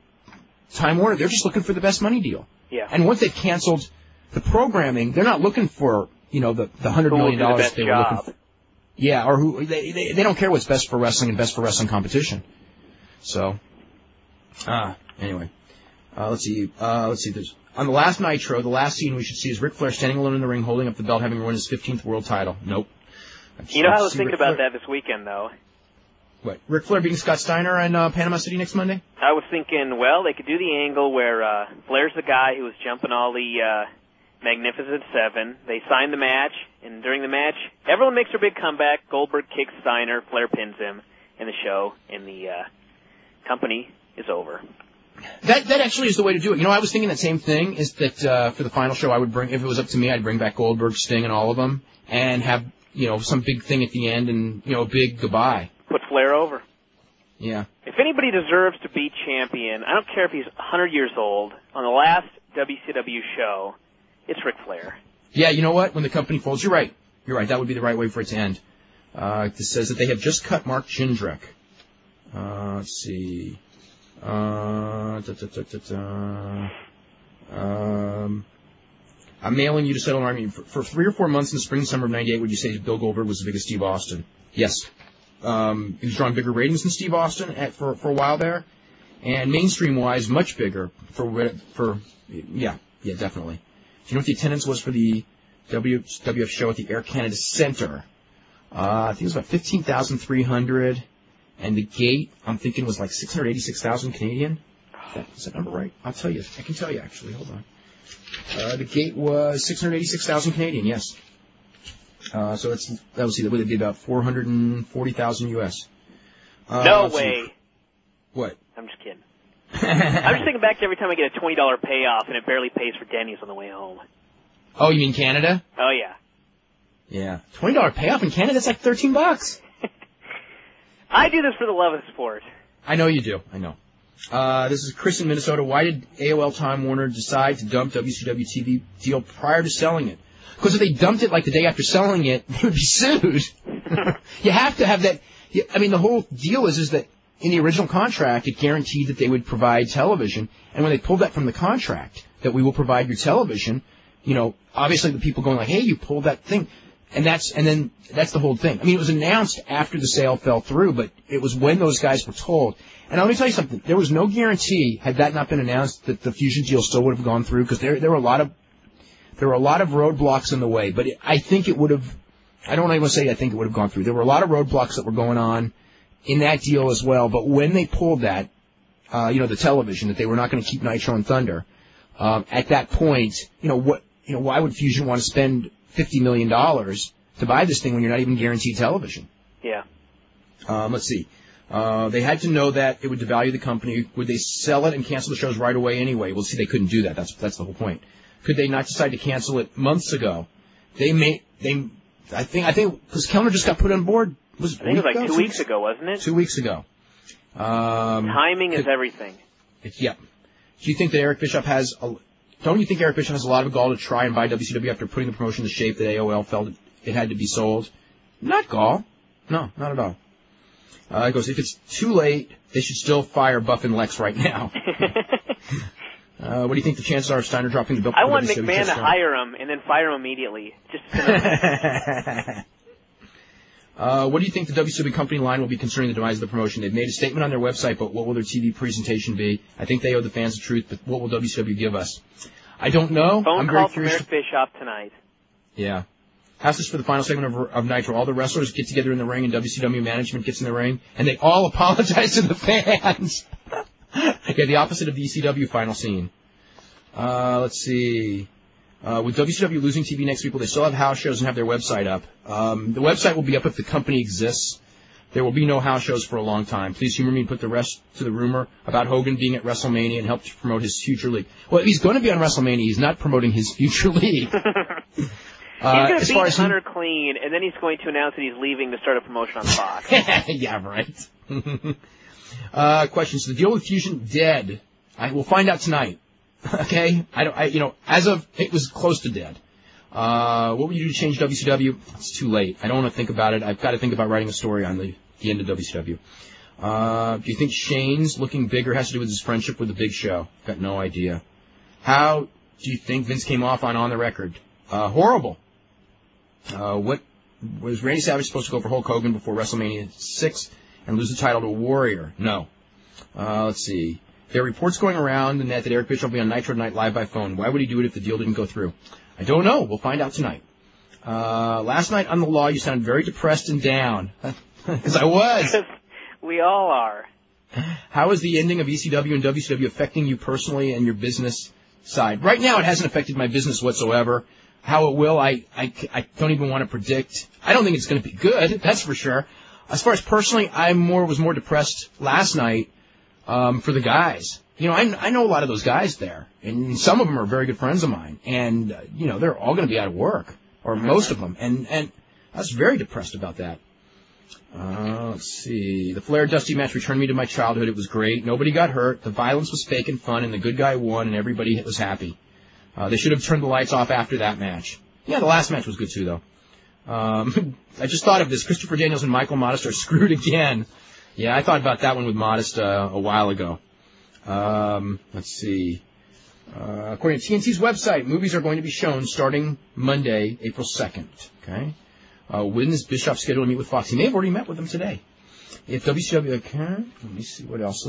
Time Warner, they're just looking for the best money deal. Yeah. And once they've canceled the programming, they're not looking for, you know, the $100 million they were looking for. Yeah, or who, they don't care what's best for wrestling and best for wrestling competition. So, anyway, let's see, there's, on the last Nitro, the last scene we should see is Ric Flair standing alone in the ring, holding up the belt, having won his 15th world title. Nope. You know, I was thinking about that this weekend, though. What, Ric Flair beating Scott Steiner in Panama City next Monday? I was thinking, well, they could do the angle where Flair's the guy who was jumping all the Magnificent Seven. They signed the match, and during the match, everyone makes their big comeback. Goldberg kicks Steiner, Flair pins him in the show, and the company is over. That actually is the way to do it. You know, I was thinking that same thing, is that for the final show, I would bring, if it was up to me, I'd bring back Goldberg, Sting, and all of them, and have, you know, some big thing at the end, and, you know, a big goodbye. Put Flair over. Yeah. If anybody deserves to be champion, I don't care if he's 100 years old, on the last WCW show, it's Ric Flair. Yeah, you know what? When the company folds, you're right. That would be the right way for it to end. This says that they have just cut Mark Jindrak. Let's see. I'm mailing you to settle an argument. For 3 or 4 months in the spring, summer of '98, would you say Bill Goldberg was the biggest Steve Austin? Yes. he was drawing bigger ratings than Steve Austin for a while there, and mainstream-wise, much bigger yeah, definitely. Do you know what the attendance was for the WWF show at the Air Canada Centre? I think it was about 15,300, and the gate, I'm thinking, was like 686,000 Canadian. Is that number right? I'll tell you. I can tell you, actually. Hold on. The gate was 686,000 Canadian, yes. So that would be about 440,000 US. No way. What? I'm just kidding. I'm just thinking back to every time I get a $20 payoff and it barely pays for Denny's on the way home. Oh, you mean Canada? Oh, yeah. Yeah. $20 payoff in Canada, that's like $13. I do this for the love of the sport. I know you do. I know. This is Chris in Minnesota. Why did AOL Time Warner decide to dump WCW TV deal prior to selling it? Because if they dumped it like the day after selling it, they would be sued. You have to have that. I mean, the whole deal is that in the original contract, it guaranteed that they would provide television. And when they pulled that from the contract, that we will provide your television, obviously the people going like, hey, you pulled that thing. And then that's the whole thing. I mean, it was announced after the sale fell through, but it was when those guys were told. And let me tell you something. There was no guarantee, had that not been announced, that the Fusion deal still would have gone through, because there were a lot of roadblocks in the way. But I think it would have. I don't even want to say I think it would have gone through. There were a lot of roadblocks that were going on in that deal as well. But when they pulled that, the television, that they were not going to keep Nitro and Thunder, at that point, why would Fusion want to spend $50 million to buy this thing when you're not even guaranteed television? Yeah. Let's see. They had to know that it would devalue the company. Would they sell it and cancel the shows right away anyway? Well, see, they couldn't do that. That's the whole point. Could they not decide to cancel it months ago? I think, because Kellner just got put on board. I think it was like 2 weeks ago, wasn't it? 2 weeks ago. Timing is everything. Yeah. Do you think that don't you think Eric Bischoff has a lot of gall to try and buy WCW after putting the promotion in the shape that AOL felt it had to be sold? Not gall. No, not at all. It goes, if it's too late, they should still fire Buff and Lex right now. What do you think the chances are of Steiner dropping the belt? I want McMahon to hire him and then fire him immediately. What do you think the WCW company line will be concerning the demise of the promotion? They've made a statement on their website, but what will their TV presentation be? I think they owe the fans the truth, but what will WCW give us? I don't know. Phone call from Eric Bischoff tonight. Yeah. How's this for the final segment of Nitro? All the wrestlers get together in the ring, and WCW management gets in the ring, and they all apologize to the fans. Yeah, the opposite of the ECW final scene. Let's see. With WCW losing TV next week, will they still have house shows and have their website up? The website will be up if the company exists. There will be no house shows for a long time. Please humor me and put the rest to the rumor about Hogan being at WrestleMania and help to promote his future league. Well, if he's going to be on WrestleMania, he's not promoting his future league. He's going to beat Hunter clean, and then he's going to announce that he's leaving to start a promotion on Fox. Yeah, right. Question. So the deal with Fusion dead. We'll find out tonight. Okay? As of, it was close to dead. What would you do to change WCW? It's too late. I don't want to think about it. I've got to think about writing a story on the end of WCW. Do you think Shane's looking bigger has to do with his friendship with the Big Show? Got no idea. How do you think Vince came off on the record? Horrible. What was Randy Savage supposed to go for Hulk Hogan before WrestleMania 6 and lose the title to a Warrior? No. Let's see. There are reports going around the net that Eric Bischoff will be on Nitro Tonight live by phone. Why would he do it if the deal didn't go through? I don't know. We'll find out tonight. Last night on The Law, you sounded very depressed and down. Because I was. We all are. How is the ending of ECW and WCW affecting you personally and your business side? Right now, it hasn't affected my business whatsoever. How it will, I don't even want to predict. I don't think it's going to be good, that's for sure. As far as personally, I was more depressed last night for the guys. I know a lot of those guys there, and some of them are very good friends of mine, and they're all going to be out of work, or most of them, and I was very depressed about that. Let's see. The Flair Dusty match returned me to my childhood. It was great. Nobody got hurt. The violence was fake and fun, and the good guy won, and everybody was happy. They should have turned the lights off after that match. Yeah, the last match was good too, though. I just thought of this. Christopher Daniels and Michael Modest are screwed again. Yeah, I thought about that one with Modest a while ago. Let's see. According to TNT's website, movies are going to be shown starting Monday, April 2nd. Okay. When is Bischoff scheduled to meet with Fox? He may have already met with them today. If WCW, okay, let me see what else.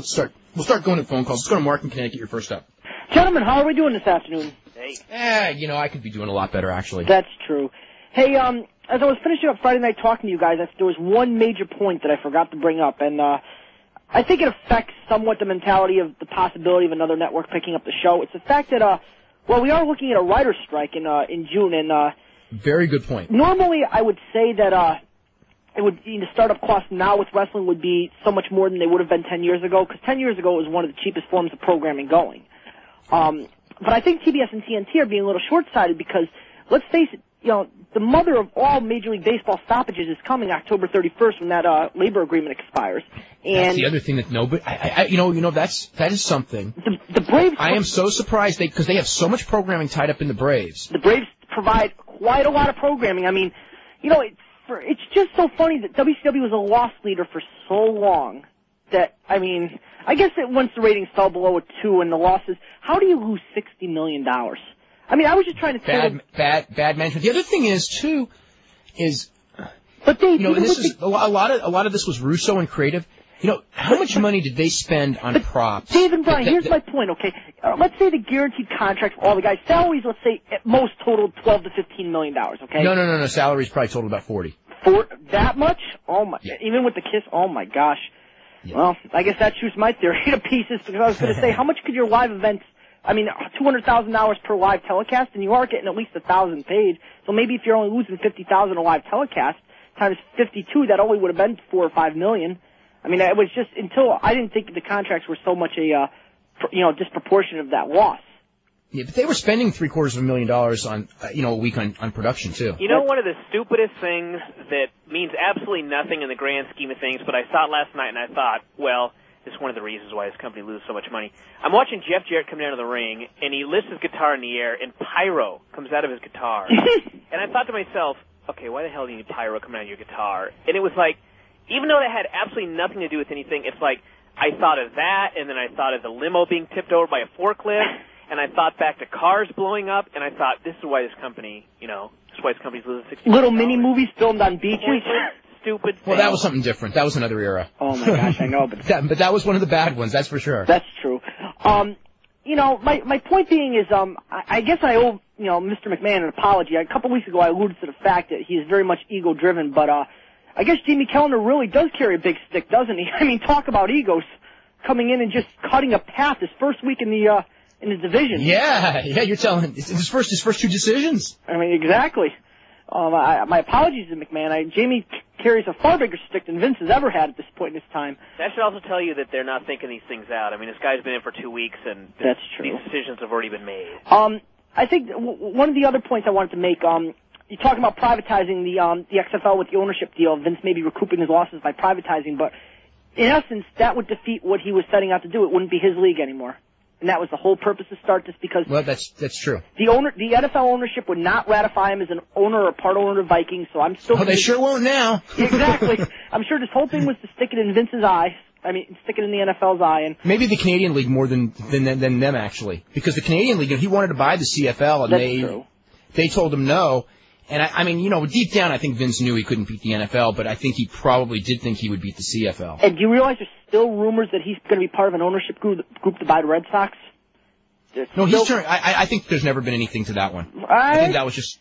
We'll start going to phone calls. Let's go to Mark in Connecticut. You're first up. Gentlemen, how are we doing this afternoon? Hey. I could be doing a lot better, actually. That's true. Hey, as I was finishing up Friday night talking to you guys, there was one major point that I forgot to bring up, and I think it affects somewhat the mentality of the possibility of another network picking up the show. It's the fact that, we are looking at a writer's strike in June, and very good point. Normally, I would say that the startup costs now with wrestling would be so much more than they would have been 10 years ago, because 10 years ago it was one of the cheapest forms of programming going. But I think TBS and TNT are being a little short-sighted because, let's face it, the mother of all Major League Baseball stoppages is coming October 31st when that labor agreement expires. And that's the other thing that nobody, that is something. The Braves. I am so surprised because they have so much programming tied up in the Braves. The Braves provide quite a lot of programming. I mean, it's just so funny that WCW was a loss leader for so long that, I mean, I guess that once the ratings fell below a 2 and the losses, how do you lose $60 million? I mean, I was just trying to say bad management. The other thing is too, but they, a lot of this was Russo and creative. How much money did they spend on props? Dave and Brian, here's my point, okay? Let's say the guaranteed contract for all the guys' salaries, let's say at most totaled $12 to $15 million, okay? No. Salaries probably totaled about 40. For that much? Oh my! Yeah. Even with the kiss? Oh my gosh! Yeah. Well, I guess that shoots my theory to pieces because I was going to say, how much could your live events? I mean, $200,000 per live telecast, and you are getting at least $1,000 paid. So maybe if you're only losing $50,000 a live telecast times 52, that only would have been $4 or $5 million. I mean, it was just until I didn't think the contracts were so much a disproportion of that loss. Yeah, but they were spending $750,000 on a week on production too. One of the stupidest things that means absolutely nothing in the grand scheme of things, but I saw it last night and I thought, well, this is one of the reasons why this company loses so much money. I'm watching Jeff Jarrett come down to the ring, and he lifts his guitar in the air, and pyro comes out of his guitar. And I thought to myself, okay, why the hell do you need pyro coming out of your guitar? And it was like, even though that had absolutely nothing to do with anything, it's like I thought of that, and then I thought of the limo being tipped over by a forklift, and I thought back to cars blowing up, and I thought, this is why this company, this is why this company's losing $60 Little mini movies filmed on beaches. Stupid thing. Well, that was something different. That was another era. Oh my gosh, I know, but that was one of the bad ones. That's for sure. That's true. My point being is, I guess I owe Mr. McMahon an apology. A couple weeks ago, I alluded to the fact that he is very much ego-driven, but I guess Jamie Kellner really does carry a big stick, doesn't he? I mean, talk about egos coming in and just cutting a path his first week in the division. Yeah, you're telling his first two decisions. I mean, exactly. My apologies to McMahon. Jamie carries a far bigger stick than Vince has ever had at this point in his time. That should also tell you that they're not thinking these things out. I mean, this guy's been in for 2 weeks, and that's true. These decisions have already been made. I think one of the other points I wanted to make, you're talking about privatizing the XFL with the ownership deal. Vince may be recouping his losses by privatizing, but in essence, that would defeat what he was setting out to do. It wouldn't be his league anymore. And that was the whole purpose to start this because that's true. The NFL ownership would not ratify him as an owner or part owner of Vikings, so I'm still. Oh, they sure won't now. Exactly. I'm sure this whole thing was to stick it in Vince's eye. I mean, stick it in the NFL's eye, and maybe the Canadian League more than them actually, because the Canadian League, he wanted to buy the CFL, and they told him no. And I mean, deep down, I think Vince knew he couldn't beat the NFL, but I think he probably did think he would beat the CFL. And do you realize there's still rumors that he's going to be part of an ownership group to buy the Red Sox? No, he's turned. I think there's never been anything to that one. I think that was just.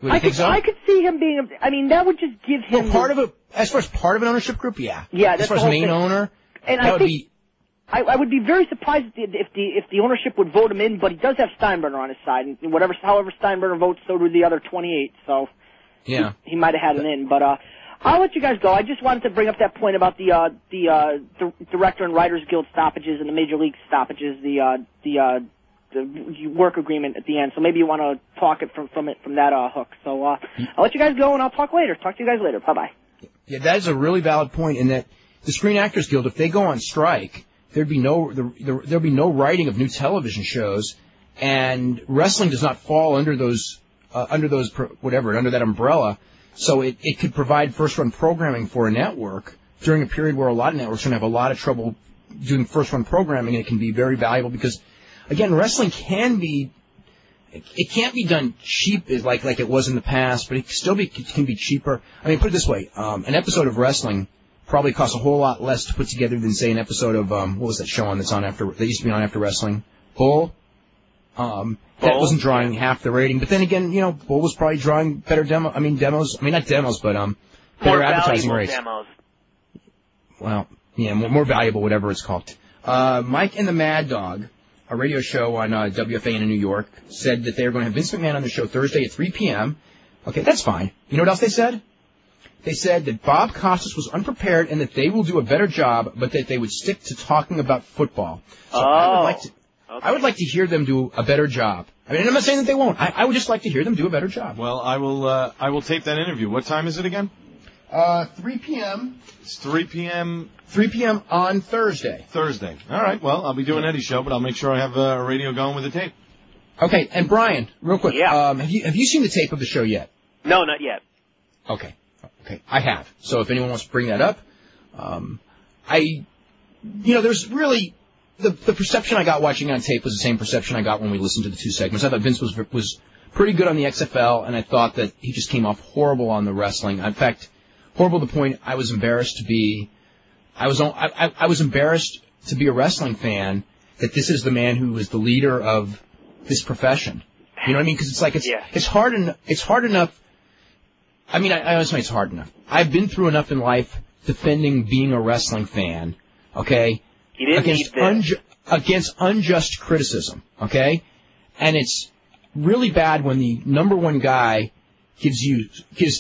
I could see him being. I mean, that would just give him as far as part of an ownership group. Yeah. Yeah. That's as far as main owner, and I would be very surprised if the ownership would vote him in, but he does have Steinbrenner on his side, and however Steinbrenner votes, so do the other 28. So yeah, he might have had an in, but I'll let you guys go. I just wanted to bring up that point about the director and writers guild stoppages and the major league stoppages, the work agreement at the end. So maybe you want to talk it from that hook. So I'll let you guys go, and I'll talk later. Talk to you guys later. Bye bye. Yeah, that is a really valid point. In that the Screen Actors Guild, if they go on strike, there'd be no writing of new television shows, and wrestling does not fall under that umbrella. So it could provide first-run programming for a network during a period where a lot of networks are going to have a lot of trouble doing first-run programming, and it can be very valuable because, again, wrestling can be, it can't be done cheap like it was in the past, but it can be cheaper. I mean, put it this way: an episode of wrestling probably costs a whole lot less to put together than, say, an episode of what was that show that used to be on after wrestling? Bull. That wasn't drawing half the rating, but then again, Bull was probably drawing better demos. Not demos, but better advertising rates. Demos. Well, yeah, more valuable, whatever it's called. Mike and the Mad Dog, a radio show on WFAN in New York, said that they were going to have Vince McMahon on the show Thursday at 3 p.m. Okay, that's fine. You know what else they said? They said that Bob Costas was unprepared and that they will do a better job, but that they would stick to talking about football. So I would like to hear them do a better job. I mean, I'm not saying that they won't. I would just like to hear them do a better job. Well, I will tape that interview. What time is it again? 3 p.m. It's 3 p.m. 3 p.m. on Thursday. Thursday. All right. Well, I'll be doing Eddie's show, but I'll make sure I have a radio going with the tape. Okay. And Brian, real quick. Yeah. Have you seen the tape of the show yet? No, not yet. Okay. I have. So if anyone wants to bring that up, there's really the perception I got watching on tape was the same perception I got when we listened to the two segments. I thought Vince was pretty good on the XFL, and I thought that he just came off horrible on the wrestling. In fact, horrible to the point I was embarrassed to be. I was embarrassed to be a wrestling fan that this is the man who is the leader of this profession. You know what I mean? Because it's like it's hard enough. I mean, I always say it's hard enough. I've been through enough in life defending being a wrestling fan, okay? Against unjust criticism, okay? And it's really bad when the number one guy gives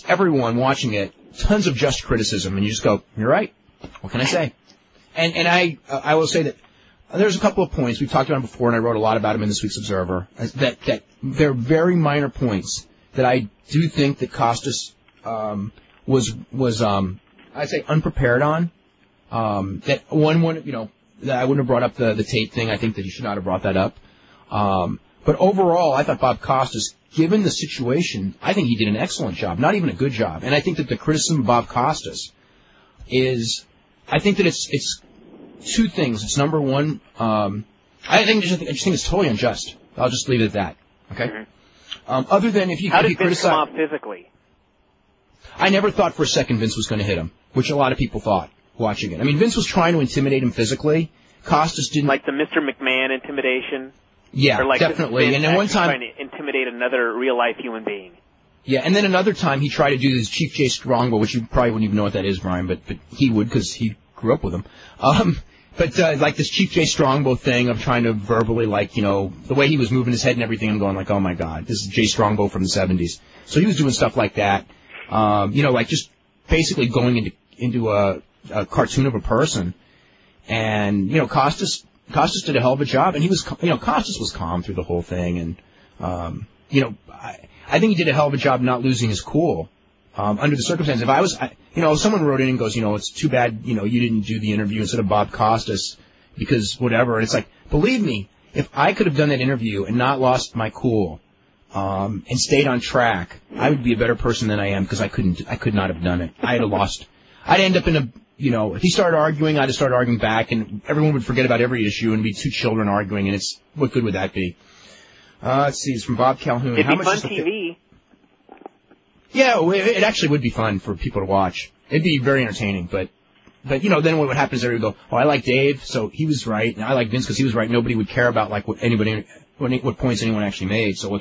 everyone watching it tons of just criticism, and you just go, you're right. What can I say? And I will say that there's a couple of points we've talked about them before, and I wrote a lot about them in this week's Observer. That they're very minor points that I do think that Costas was I'd say unprepared on. That that I wouldn't have brought up the tape thing. I think that he should not have brought that up. But overall, I thought Bob Costas, given the situation, I think he did an excellent job, not even a good job. And I think that the criticism of Bob Costas is, I think that it's two things. It's number one, I just think it's totally unjust. I'll just leave it at that. Okay. Mm-hmm. Other than if you how did Vince come off physically? I never thought for a second Vince was going to hit him, which a lot of people thought watching it. I mean, Vince was trying to intimidate him physically. Costas didn't. Like the Mr. McMahon intimidation? Yeah, or like definitely. And then one time, trying to intimidate another real-life human being. Yeah, and then another time he tried to do this Chief Jay Strongbow, which you probably wouldn't even know what that is, Brian, but he would because he grew up with him. But like this Chief Jay Strongbow thing of trying to verbally, the way he was moving his head and everything, I'm going like, oh my God, this is Jay Strongbow from the 70s. So he was doing stuff like that, like just basically going into a cartoon of a person. And, Costas did a hell of a job, and he was, Costas was calm through the whole thing, and, I think he did a hell of a job not losing his cool, under the circumstances. If someone wrote in and goes, it's too bad, you didn't do the interview instead of Bob Costas because whatever, and it's like, believe me, if I could have done that interview and not lost my cool, and stayed on track, I would be a better person than I am because I could not have done it. I'd end up in a, if he started arguing, I'd have started arguing back, and everyone would forget about every issue, and it'd be two children arguing, and what good would that be? Let's see, it's from Bob Calhoun. It'd be fun TV. Yeah, it actually would be fun for people to watch. It'd be very entertaining, but then what would happen is everybody would go, oh, I like Dave, so he was right, and I like Vince because he was right. Nobody would care about what points anyone actually made. So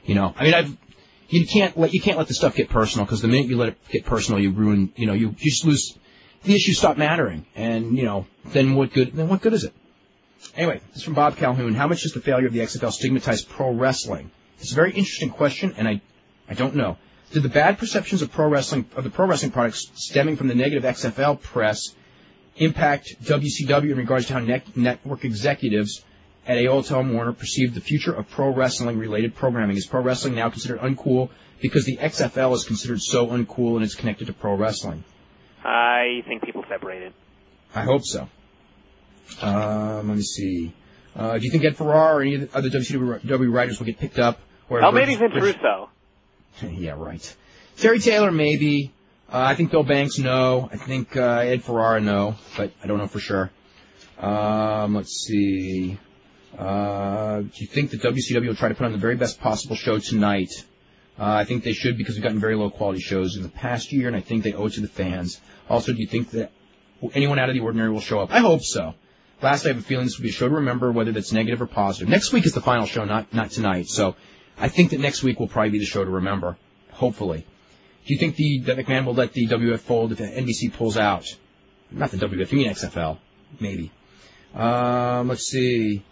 you can't let the stuff get personal, because the minute you let it get personal, you ruin, you just lose. The issues stop mattering, and then what good is it? Anyway, this is from Bob Calhoun. How much does the failure of the XFL stigmatize pro wrestling? It's a very interesting question, and I don't know. Did the bad perceptions of the pro wrestling products stemming from the negative XFL press impact WCW in regards to how network executives at AOL Time Warner perceived the future of pro wrestling related programming? Is pro wrestling now considered uncool because the XFL is considered so uncool and it's connected to pro wrestling? I think people separated. I hope so. Let me see. Do you think Ed Ferrara or any of the other WCW writers will get picked up? Maybe Vince Russo. Yeah, right. Terry Taylor, maybe. I think Bill Banks, no. I think Ed Ferrara, no. But I don't know for sure. Let's see. Do you think that WCW will try to put on the very best possible show tonight? I think they should because we've gotten very low-quality shows in the past year, and I think they owe it to the fans. Also, do you think that anyone out of the ordinary will show up? I hope so. Last, I have a feeling this will be a show to remember, whether that's negative or positive. Next week is the final show, not tonight. So I think that next week will probably be the show to remember, hopefully. Do you think that McMahon will let the WF fold if NBC pulls out? Not the WF, you mean XFL. Maybe. Let's see.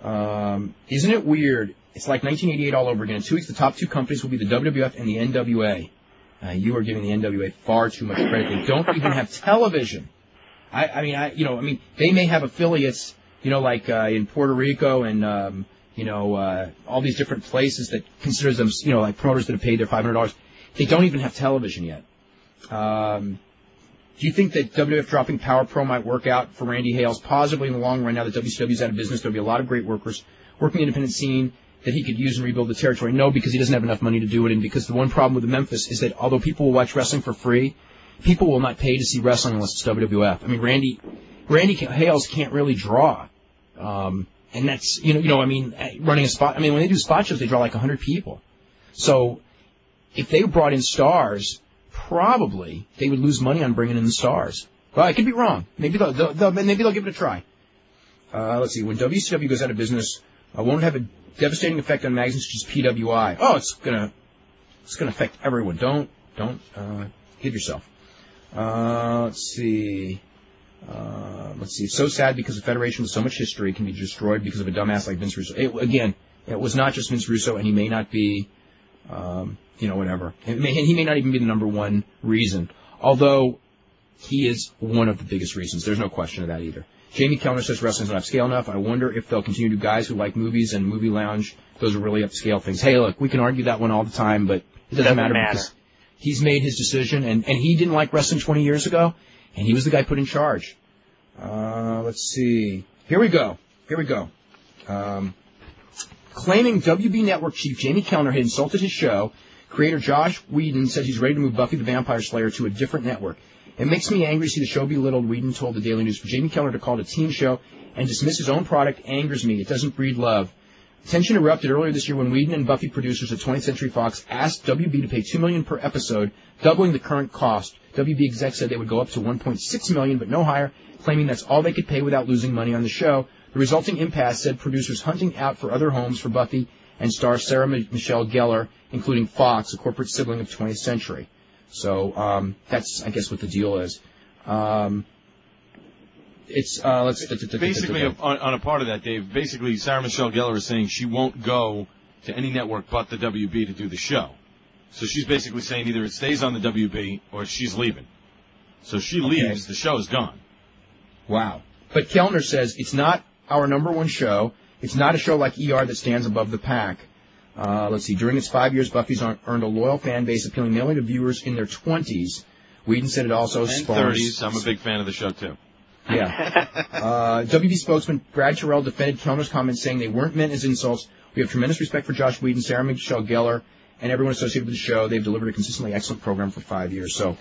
Isn't it weird? It's like 1988 all over again. In 2 weeks, the top two companies will be the WWF and the NWA. You are giving the NWA far too much credit. They don't even have television. I mean, they may have affiliates, like in Puerto Rico and all these different places that consider them, like promoters that have paid their $500. They don't even have television yet. Do you think that WWF dropping Power Pro might work out for Randy Hales positively in the long run? Now that WCW's out of business, there'll be a lot of great workers working the independent scene that he could use and rebuild the territory. No, because he doesn't have enough money to do it, and because the one problem with Memphis is that although people will watch wrestling for free, people will not pay to see wrestling unless it's WWF. I mean, Randy Hales can't really draw, and that's running a spot. I mean, when they do spot shows, they draw like 100 people. So if they brought in stars, probably they would lose money on bringing in the stars. Well, I could be wrong. Maybe they'll give it a try. Let's see. When WCW goes out of business, won't it have a devastating effect on magazines such as PWI? Oh, it's gonna affect everyone. Don't kid yourself. Let's see. It's so sad because a federation with so much history can be destroyed because of a dumbass like Vince Russo. It was not just Vince Russo, and he may not be, whatever. He may not even be the number one reason, although he is one of the biggest reasons. There's no question of that either. Jamie Kellner says wrestling's not upscale enough. I wonder if they'll continue to do guys who like movies and movie lounge. Those are really upscale things. Hey, look, we can argue that one all the time, but it doesn't matter because he's made his decision, and he didn't like wrestling 20 years ago, and he was the guy put in charge. Let's see. Here we go. Claiming WB Network chief Jamie Kellner had insulted his show, creator Josh Whedon says he's ready to move Buffy the Vampire Slayer to a different network. It makes me angry to see the show belittled, Whedon told the Daily News. For Jamie Kellner to call it a teen show and dismiss his own product angers me. It doesn't breed love. Tension erupted earlier this year when Whedon and Buffy producers at 20th Century Fox asked WB to pay $2 million per episode, doubling the current cost. WB execs said they would go up to $1.6 million, but no higher, claiming that's all they could pay without losing money on the show. The resulting impasse said producers hunting out for other homes for Buffy and star Sarah Michelle Gellar, including Fox, a corporate sibling of 20th Century. So that's, I guess, what the deal is. Basically, on a part of that, Dave, basically Sarah Michelle Gellar is saying she won't go to any network but the WB to do the show. So she's basically saying either it stays on the WB or she's leaving. So she leaves, the show is gone. Wow. But Kellner says it's not our number one show. It's not a show like ER that stands above the pack. Let's see. During its 5 years, Buffy's earned a loyal fan base, appealing mainly to viewers in their 20s. Whedon said it also spawns... 30s. I'm a big fan of the show, too. Yeah. WB spokesman Brad Terrell defended Kellner's comments, saying they weren't meant as insults. We have tremendous respect for Josh Whedon, Sarah Michelle Gellar, and everyone associated with the show. They've delivered a consistently excellent program for 5 years. So...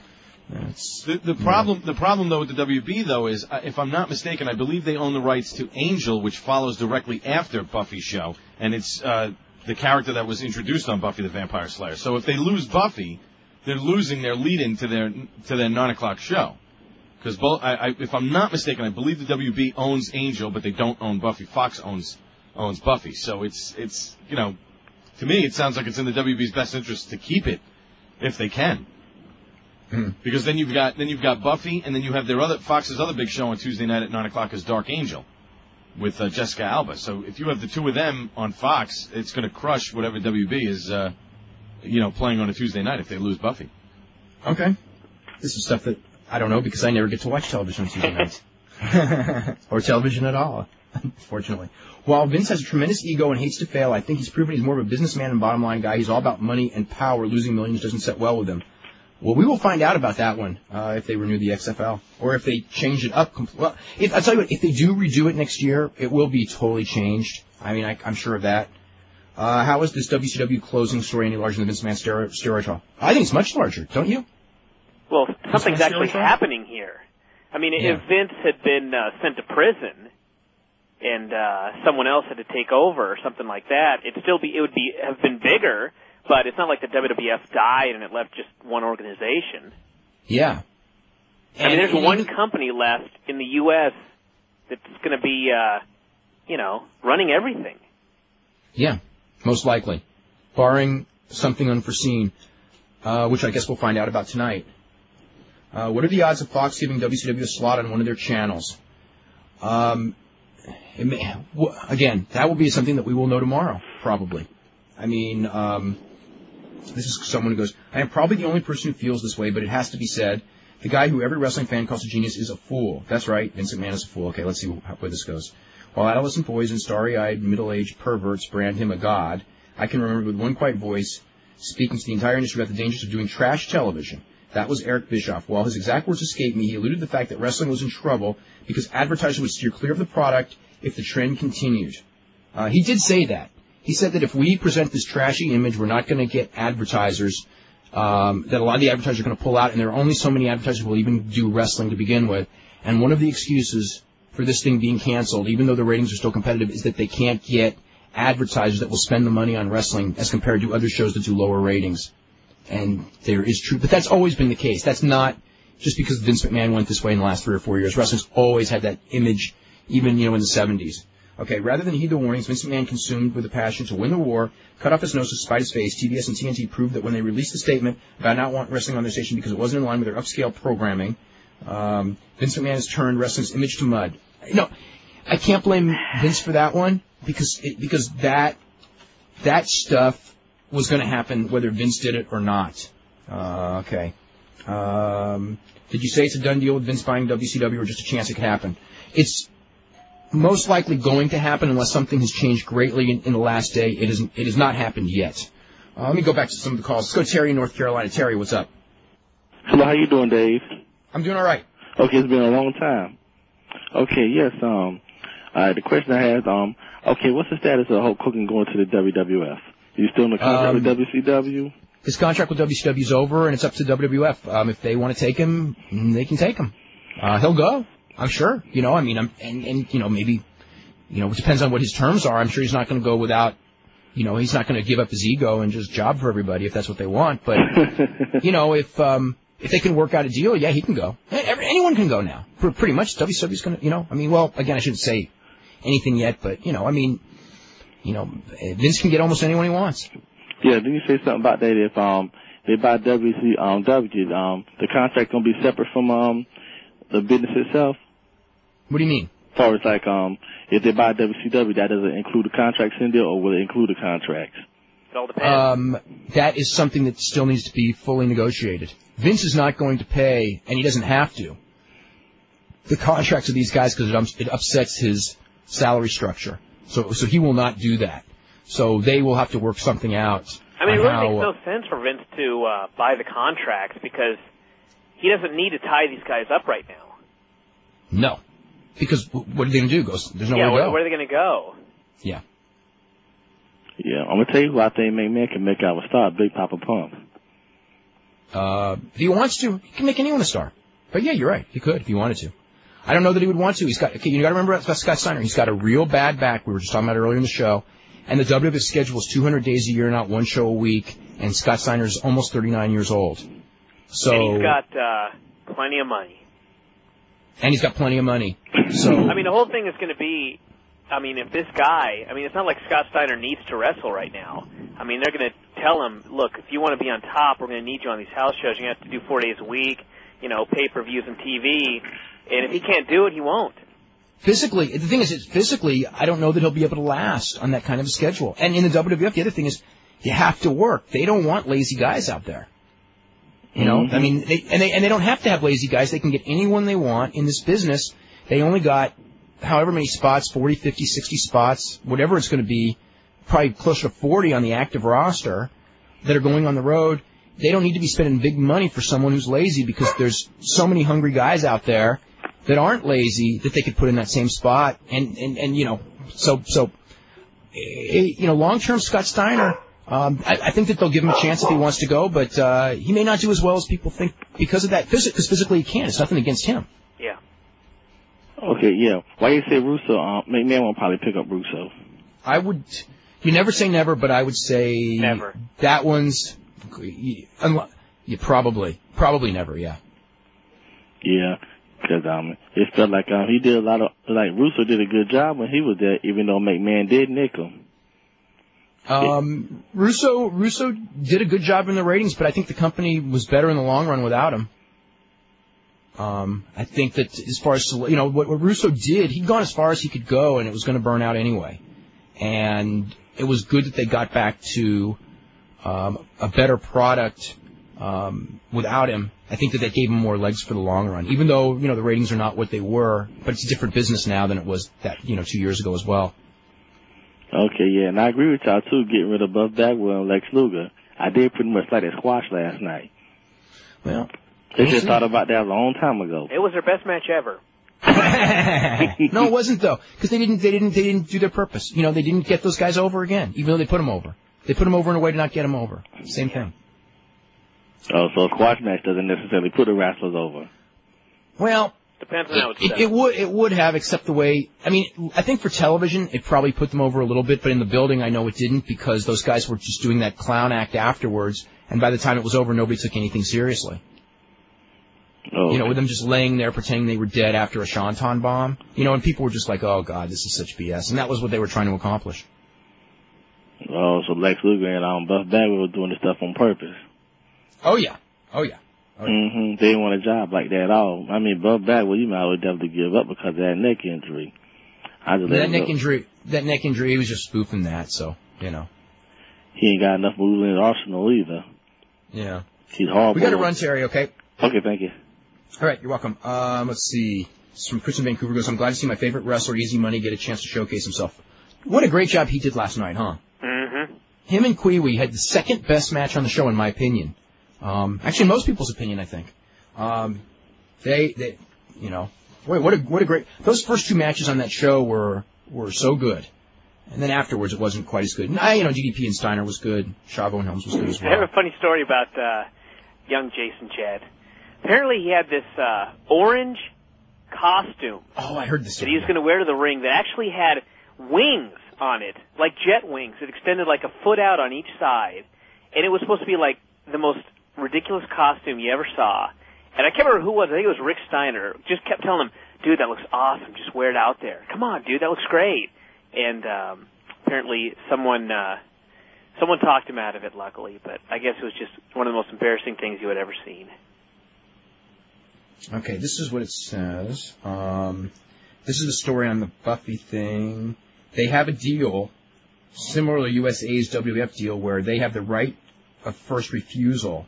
The problem though with the WB though is, if I'm not mistaken, I believe they own the rights to Angel, which follows directly after Buffy's show, and it's the character that was introduced on Buffy the Vampire Slayer. So if they lose Buffy, they're losing their lead-in to their 9:00 show. Because if I'm not mistaken, I believe the WB owns Angel, but they don't own Buffy. Fox owns Buffy. So it's to me it sounds like it's in the WB's best interest to keep it if they can. Because then you've got Buffy, and then you have Fox's other big show on Tuesday night at 9:00 is Dark Angel with Jessica Alba. So if you have the two of them on Fox, it's going to crush whatever WB is playing on a Tuesday night if they lose Buffy. Okay, this is stuff that I don't know because I never get to watch television on Tuesday nights or television at all, unfortunately. While Vince has a tremendous ego and hates to fail, I think he's proven he's more of a businessman and bottom line guy. He's all about money and power. Losing millions doesn't set well with him. Well, we will find out about that one if they renew the XFL or if they change it up. Well, I'll tell you what, if they do redo it next year, it will be totally changed. I mean, I'm sure of that. How is this WCW closing story any larger than Vince McMahon steroid trial? I think it's much larger, don't you? Well, something's actually happening here. I mean, if Vince had been sent to prison, and someone else had to take over or something like that, it would have been bigger, but it's not like the WWF died and it left just one organization. Yeah. I mean, there's one company left in the U.S. that's going to be, running everything. Yeah, most likely, barring something unforeseen, which I guess we'll find out about tonight. What are the odds of Fox giving WCW a slot on one of their channels? Again, that will be something that we will know tomorrow, probably. I mean, this is someone who goes, I am probably the only person who feels this way, but it has to be said. The guy who every wrestling fan calls a genius is a fool. That's right, Vince McMahon is a fool. Okay, let's see where this goes. While adolescent boys and starry-eyed middle-aged perverts brand him a god, I can remember with one quiet voice speaking to the entire industry about the dangers of doing trash television. That was Eric Bischoff. While his exact words escaped me, he alluded to the fact that wrestling was in trouble because advertisers would steer clear of the product if the trend continued. He did say that. He said that if we present this trashy image, we're not going to get advertisers, that a lot of the advertisers are going to pull out, and there are only so many advertisers who will even do wrestling to begin with. And one of the excuses for this thing being canceled, even though the ratings are still competitive, is that they can't get advertisers that will spend the money on wrestling as compared to other shows that do lower ratings. And there is truth. But that's always been the case. That's not just because Vince McMahon went this way in the last 3 or 4 years. Wrestling's always had that image, even, in the 70s. Okay, rather than heed the warnings, Vince McMahon consumed with a passion to win the war, cut off his nose to spite his face. TBS and TNT proved that when they released a statement about not wanting wrestling on their station because it wasn't in line with their upscale programming, Vince McMahon has turned wrestling's image to mud. I can't blame Vince for that one because that stuff was going to happen whether Vince did it or not. Okay. Did you say it's a done deal with Vince buying WCW or just a chance it could happen? It's most likely going to happen unless something has changed greatly in the last day. It has not happened yet. Let me go back to some of the calls. Let's go to Terry in North Carolina. Terry, what's up? Hello, how you doing, Dave? I'm doing all right. Okay, it's been a long time. Okay, yes, the question I had, okay, what's the status of Hulk Hogan going to the WWF? Is he still in the contract with WCW? His contract with WCW is over, and it's up to WWF. If they want to take him, they can take him. He'll go, I'm sure. Maybe, it depends on what his terms are. I'm sure he's not going to go without, he's not going to give up his ego and just job for everybody if that's what they want. But, if they can work out a deal, yeah, he can go. Anyone can go now. Pretty much, WCW's going to, again, I shouldn't say anything yet, but, Vince can get almost anyone he wants. Yeah, didn't you say something about that if they buy WCW, the contract going to be separate from the business itself? What do you mean? As far as if they buy WCW, that doesn't include the contracts in there, or will it include the contracts? It all depends. That is something that still needs to be fully negotiated. Vince is not going to pay, and he doesn't have to, the contracts of these guys because it upsets his salary structure. So he will not do that. So they will have to work something out. I mean, it really makes no sense for Vince to buy the contracts because he doesn't need to tie these guys up right now. No. Because what are they going to do? There's nowhere to go. Where are they going to go? Yeah. Yeah, I'm going to tell you who I think McMahon can make out a star, Big Papa Pump. If he wants to, he can make anyone a star. But yeah, you're right. He could if he wanted to. I don't know that he would want to. You got to remember about Scott Steiner. He's got a real bad back. We were just talking about it earlier in the show. And the WWF schedule is 200 days a year, not one show a week. And Scott Steiner's almost 39 years old. So. And he's got plenty of money. So. I mean, the whole thing is going to be, if this guy, it's not like Scott Steiner needs to wrestle right now. They're going to tell him, look, if you want to be on top, we're going to need you on these house shows. You're going to have to do 4 days a week, pay-per-views and TV. And if he can't do it, he won't. Physically, the thing is, physically, I don't know that he'll be able to last on that kind of a schedule. And in the WWF, the other thing is, you have to work. They don't want lazy guys out there. Mm-hmm. They don't have to have lazy guys. They can get anyone they want in this business. They only got however many spots, 40, 50, 60 spots, whatever it's going to be, probably closer to 40 on the active roster that are going on the road. They don't need to be spending big money for someone who's lazy because there's so many hungry guys out there that aren't lazy that they could put in that same spot. Long-term Scott Steiner, I think that they'll give him a chance if he wants to go, but he may not do as well as people think because of that. Because physically he can't. It's nothing against him. Yeah. Okay, yeah. Why you say Russo? McMahon will probably pick up Russo. I would. You never say never, but I would say Never. That one's. Probably never. Yeah. Yeah, because it felt like he did a lot of Russo did a good job when he was there, even though McMahon did nick him. Russo did a good job in the ratings, but I think the company was better in the long run without him. I think that as far as, what Russo did, he'd gone as far as he could go, and it was going to burn out anyway. And it was good that they got back to a better product without him. I think that gave him more legs for the long run, even though, the ratings are not what they were, but it's a different business now than it was 2 years ago as well. Okay, yeah, and I agree with y'all, too, getting rid of Buff Bagwell and Lex Luger. I did pretty much like that squash last night. Well, they just thought about that a long time ago. It was their best match ever. No, it wasn't, though, because they didn't do their purpose. They didn't get those guys over again, even though they put them over. They put them over in a way to not get them over. Same thing. Oh, so a squash match doesn't necessarily put the wrestlers over. Well, depends on how it's done. It would have, except the way. I think for television it probably put them over a little bit, but in the building I know it didn't, because those guys were just doing that clown act afterwards, and by the time it was over, nobody took anything seriously. Oh. With them just laying there pretending they were dead after a Shanton bomb. And people were just like, "Oh God, this is such BS," and that was what they were trying to accomplish. Oh, so Lex Luger and Buff Bagwell were doing this stuff on purpose. Oh yeah. Mm-hmm. They didn't want a job like that at all. Buff Bagwell, you might as well definitely give up because of that neck injury. That neck injury, he was just spoofing that, so, He ain't got enough moves in his arsenal either. Yeah. He's horrible. We got to run, Terry, okay? Okay, thank you. All right, you're welcome. Let's see. This is from Chris in Vancouver. Goes, I'm glad to see my favorite wrestler, Easy Money, get a chance to showcase himself. What a great job he did last night, huh? Mm-hmm. Him and Kiwi had the second best match on the show, in my opinion. Actually, most people's opinion, I think. What a great, those first two matches on that show were so good. And then afterwards it wasn't quite as good. DDP and Steiner was good. Chavo and Helms was good as well. I have a funny story about, young Jason Chad. Apparently he had this, orange costume. Oh, I heard this. That he was going to wear to the ring that actually had wings on it, like jet wings. It extended like a foot out on each side. And it was supposed to be like the most ridiculous costume you ever saw. And I can't remember who it was. I think it was Rick Steiner. Just kept telling him, dude, that looks awesome. Just wear it out there. Come on, dude, that looks great. And apparently someone talked him out of it, luckily. But I guess it was just one of the most embarrassing things you had ever seen. Okay, this is what it says. This is the story on the Buffy thing. They have a deal, similar to USA's WWF deal, where they have the right of first refusal.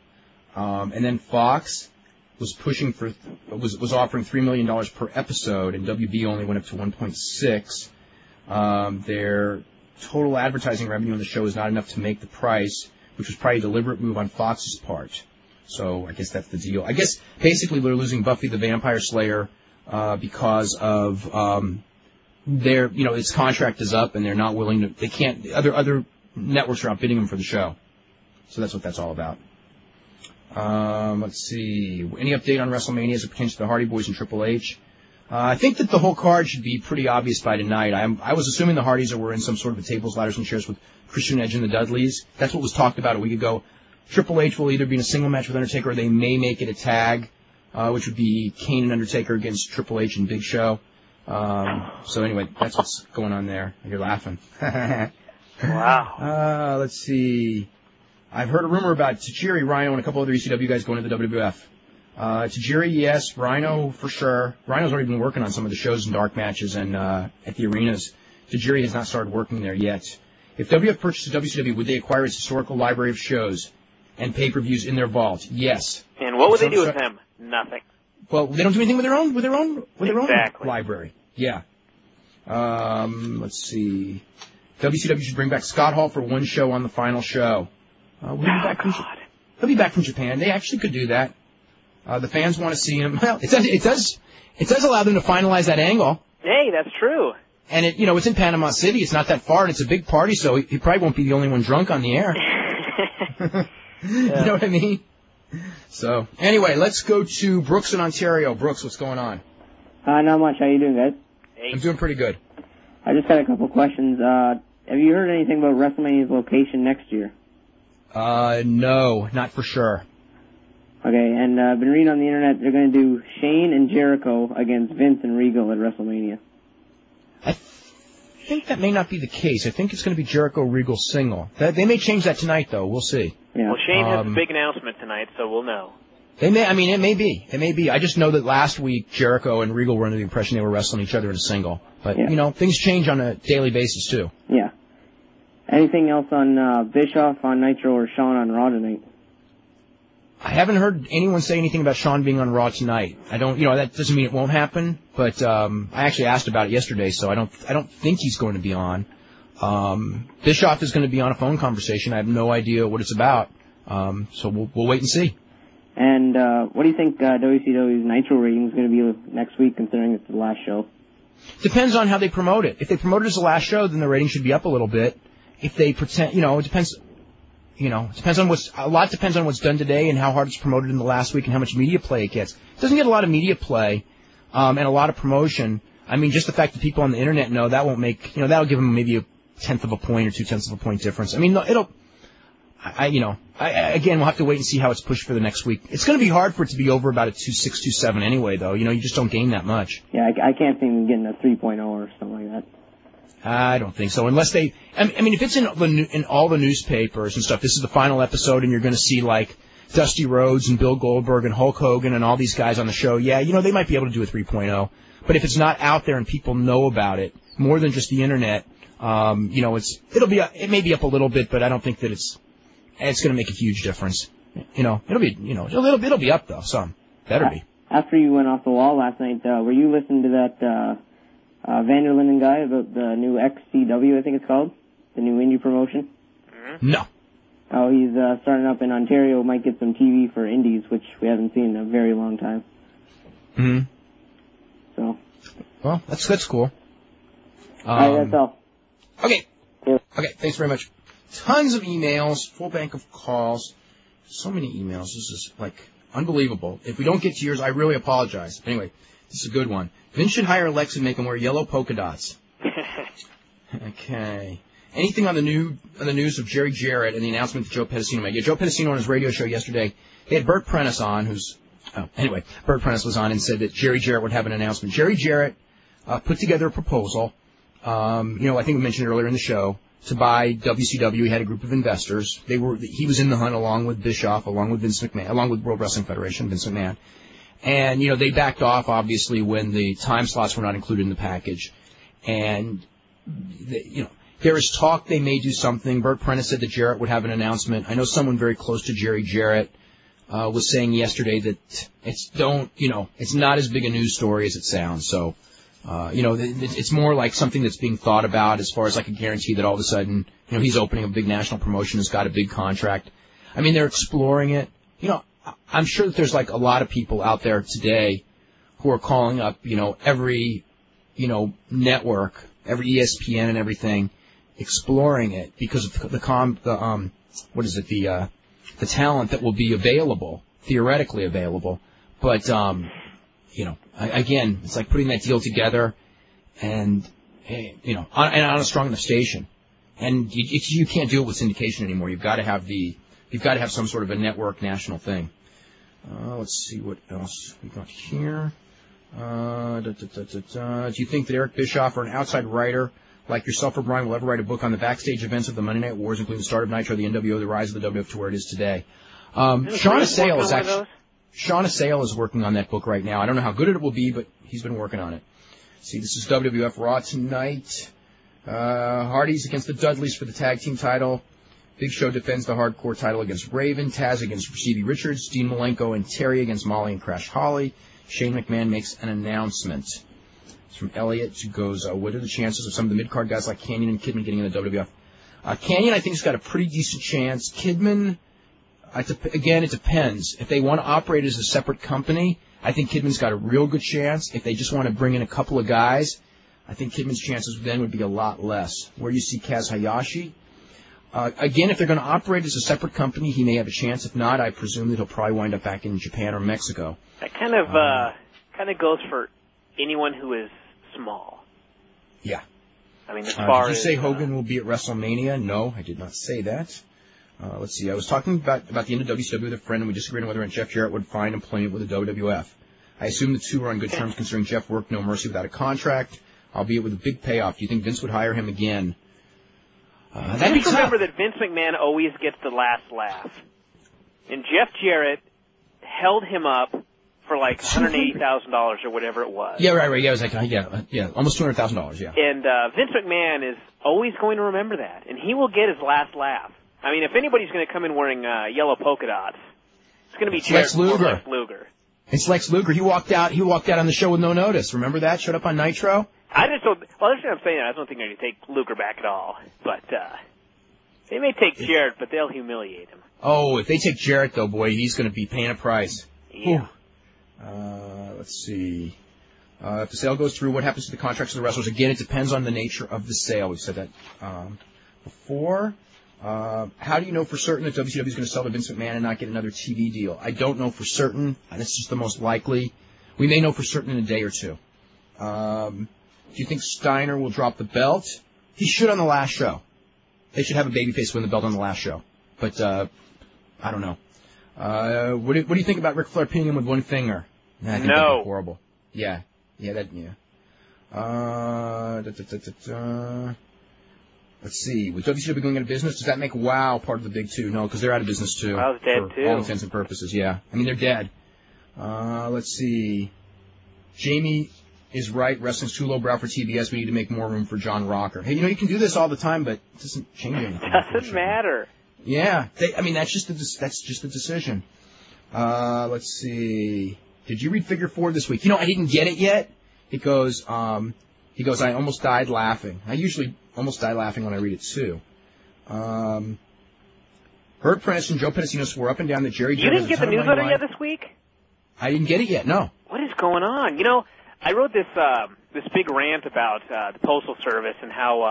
And then Fox was was offering $3 million per episode, and WB only went up to 1.6. Their total advertising revenue on the show is not enough to make the price, which was probably a deliberate move on Fox's part. So I guess that's the deal. I guess basically they're losing Buffy the Vampire Slayer because of its contract is up, and they're not willing to. They can't. Other networks are outbidding them for the show. So that's what that's all about. Let's see. Any update on WrestleMania as it pertains to the Hardy Boys and Triple H? I think that the whole card should be pretty obvious by tonight. I was assuming the Hardys were in some sort of a tables, ladders, and chairs with Christian Edge and the Dudleys. That's what was talked about a week ago. Triple H will either be in a single match with Undertaker, or they may make it a tag, which would be Kane and Undertaker against Triple H and Big Show. So anyway, that's what's going on there. You're laughing. Wow. Let's see. I've heard a rumor about Tajiri, Rhino, and a couple other ECW guys going to the WWF. Tajiri, yes. Rhino, for sure. Rhino's already been working on some of the shows and dark matches and at the arenas. Tajiri has not started working there yet. If WWF purchases WCW, would they acquire its historical library of shows and pay-per-views in their vault? Yes. And what would they do with them? Nothing. Well, they don't do anything with their own Exactly. library. Yeah. Let's see. WCW should bring back Scott Hall for one show on the final show. He'll be back from Japan. They actually could do that. The fans want to see him. Well, it does allow them to finalize that angle. Hey, that's true. And it's in Panama City. It's not that far, and it's a big party, so he probably won't be the only one drunk on the air. You know what I mean? So, anyway, let's go to Brooks in Ontario. Brooks, what's going on? Not much. How you doing, guys? Hey. I'm doing pretty good. I just got a couple questions. Have you heard anything about WrestleMania's location next year? No, not for sure. Okay, and I've been reading on the internet they're going to do Shane and Jericho against Vince and Regal at WrestleMania. I think that may not be the case. I think it's going to be Jericho-Regal single. They may change that tonight, though. We'll see. Yeah. Well, Shane has a big announcement tonight, so we'll know. They may. I mean, it may be. It may be. I just know that last week Jericho and Regal were under the impression they were wrestling each other in a single. But, you know, things change on a daily basis, too. Yeah. Anything else on Bischoff on Nitro or Shawn on Raw tonight? I haven't heard anyone say anything about Shawn being on Raw tonight. I don't, you know, that doesn't mean it won't happen, but I actually asked about it yesterday, so I don't think he's going to be on. Bischoff is going to be on a phone conversation. I have no idea what it's about, so we'll wait and see. And what do you think WCW's Nitro rating is going to be next week, considering it's the last show? Depends on how they promote it. If they promote it as the last show, then the rating should be up a little bit. If they pretend, you know, it depends. You know, it depends on a lot depends on what's done today and how hard it's promoted in the last week and how much media play it gets. It doesn't get a lot of media play, and a lot of promotion. I mean, just the fact that people on the internet know, that won't make, you know, that'll give them maybe a 1/10 of a point or 2/10 of a point difference. I mean, again, we'll have to wait and see how it's pushed for the next week. It's going to be hard for it to be over about a 2.6, 2.7 anyway, though. You know, you just don't gain that much. Yeah, I can't see them getting a 3.0 or something like that. I don't think so, unless they. I mean, if it's in all the newspapers and stuff, this is the final episode, and you're going to see like Dusty Rhodes and Bill Goldberg and Hulk Hogan and all these guys on the show. Yeah, you know, they might be able to do a 3.0, but if it's not out there and people know about it more than just the internet, you know, it may be up a little bit, but I don't think that it's going to make a huge difference. You know, it'll be up though. Some better be. After you went off the wall last night, were you listening to that? Vander Linden guy about the new XCW, I think it's called, the new indie promotion? Mm-hmm. No. Oh, he's starting up in Ontario, might get some TV for indies, which we haven't seen in a very long time. Mm-hmm. So. Well, that's cool. All right, that's all. Okay. Yeah. Okay, thanks very much. Tons of emails, full bank of calls. So many emails. This is, like, unbelievable. If we don't get to yours, I really apologize. Anyway, this is a good one. Vince should hire Lex and make him wear yellow polka dots. Okay. Anything on the news of Jerry Jarrett and the announcement that Joe Pedicino made? Yeah, Joe Pedicino on his radio show yesterday, they had Bert Prentice on, Bert Prentice was on and said that Jerry Jarrett would have an announcement. Jerry Jarrett put together a proposal, I think we mentioned earlier in the show, to buy WCW. He had a group of investors. He was in the hunt along with Bischoff, along with Vince McMahon, along with World Wrestling Federation, Vince McMahon. And, they backed off, obviously, when the time slots were not included in the package. And, there is talk they may do something. Bert Prentice said that Jarrett would have an announcement. I know someone very close to Jerry Jarrett was saying yesterday that it's not as big a news story as it sounds. So, it's more like something that's being thought about as far as like a guarantee that all of a sudden, he's opening a big national promotion, has got a big contract. I mean, they're exploring it. I'm sure that there's like a lot of people out there today who are calling up, every, network, every ESPN and everything, exploring it because of the talent that will be available, theoretically available. But, again, it's like putting that deal together and, on a strong enough station. And you can't do it with syndication anymore. You've got to have some sort of a network national thing. Let's see what else we got here. Do you think that Eric Bischoff or an outside writer like yourself or Brian will ever write a book on the backstage events of the Monday Night Wars, including the start of Nitro, the NWO, the rise of the WWF to where it is today? Sean Assail is working on that book right now. I don't know how good it will be, but he's been working on it. See, this is WWF Raw tonight. Hardys against the Dudleys for the tag team title. Big Show defends the hardcore title against Raven. Taz against Stevie Richards. Dean Malenko and Terry against Molly and Crash Holly. Shane McMahon makes an announcement. It's from Elliot to Goza. What are the chances of some of the mid-card guys like Kanyon and Kidman getting in the WWF? Kanyon, I think, has got a pretty decent chance. Kidman, again, it depends. If they want to operate as a separate company, I think Kidman's got a real good chance. If they just want to bring in a couple of guys, I think Kidman's chances then would be a lot less. Where you see Kaz Hayashi, again, if they're going to operate as a separate company, he may have a chance. If not, I presume that he'll probably wind up back in Japan or Mexico. That kind of goes for anyone who is small. Yeah. I mean, as far did you as, say Hogan will be at WrestleMania? No, I did not say that. Let's see. I was talking about the end of WCW with a friend, and we disagreed on whether or not Jeff Jarrett would find employment with the WWF. I assume the two are on good terms, considering Jeff worked No Mercy without a contract, albeit with a big payoff. Do you think Vince would hire him again? That'd be tough. Remember that Vince McMahon always gets the last laugh. And Jeff Jarrett held him up for like $180,000 or whatever it was. Yeah, right. Yeah, it was like, almost $200,000, yeah. And Vince McMahon is always going to remember that. And he will get his last laugh. I mean, if anybody's going to come in wearing yellow polka dots, it's going to be Lex Luger. It's Lex Luger. He walked out on the show with no notice. Remember that? Showed up on Nitro? I just don't, well, that's what I'm saying. I don't think they're going to take Luger back at all. But they may take Jarrett, but they'll humiliate him. Oh, if they take Jarrett, though, boy, he's going to be paying a price. Yeah. Let's see. If the sale goes through, what happens to the contracts of the wrestlers? Again, it depends on the nature of the sale. We've said that before. How do you know for certain that WCW is going to sell to Vince McMahon and not get another TV deal? I don't know for certain. That's just the most likely. We may know for certain in a day or two. Do you think Steiner will drop the belt? He should on the last show. They should have a babyface win the belt on the last show. But I don't know. What do you think about Ric Flair pinning him with one finger? I think that'd be horrible. Yeah. Let's see. With WCW going out of business, does that make WOW part of the big two? No, because they're out of business too. WOW's dead too. For all intents and purposes, yeah. I mean, they're dead. Let's see. Jamie is right. Wrestling's too lowbrow for TBS. We need to make more room for John Rocker. Hey, you can do this all the time, but it doesn't change anything. It doesn't matter. Yeah. That's just a decision. Let's see. Did you read Figure 4 this week? I didn't get it yet. He goes, I almost died laughing. I usually almost die laughing when I read it, too. Bert Prentice and Joe Pedicino swore up and down that Jerry Jones... You didn't get the newsletter yet this week? I didn't get it yet, no. What is going on? I wrote this big rant about the Postal Service and how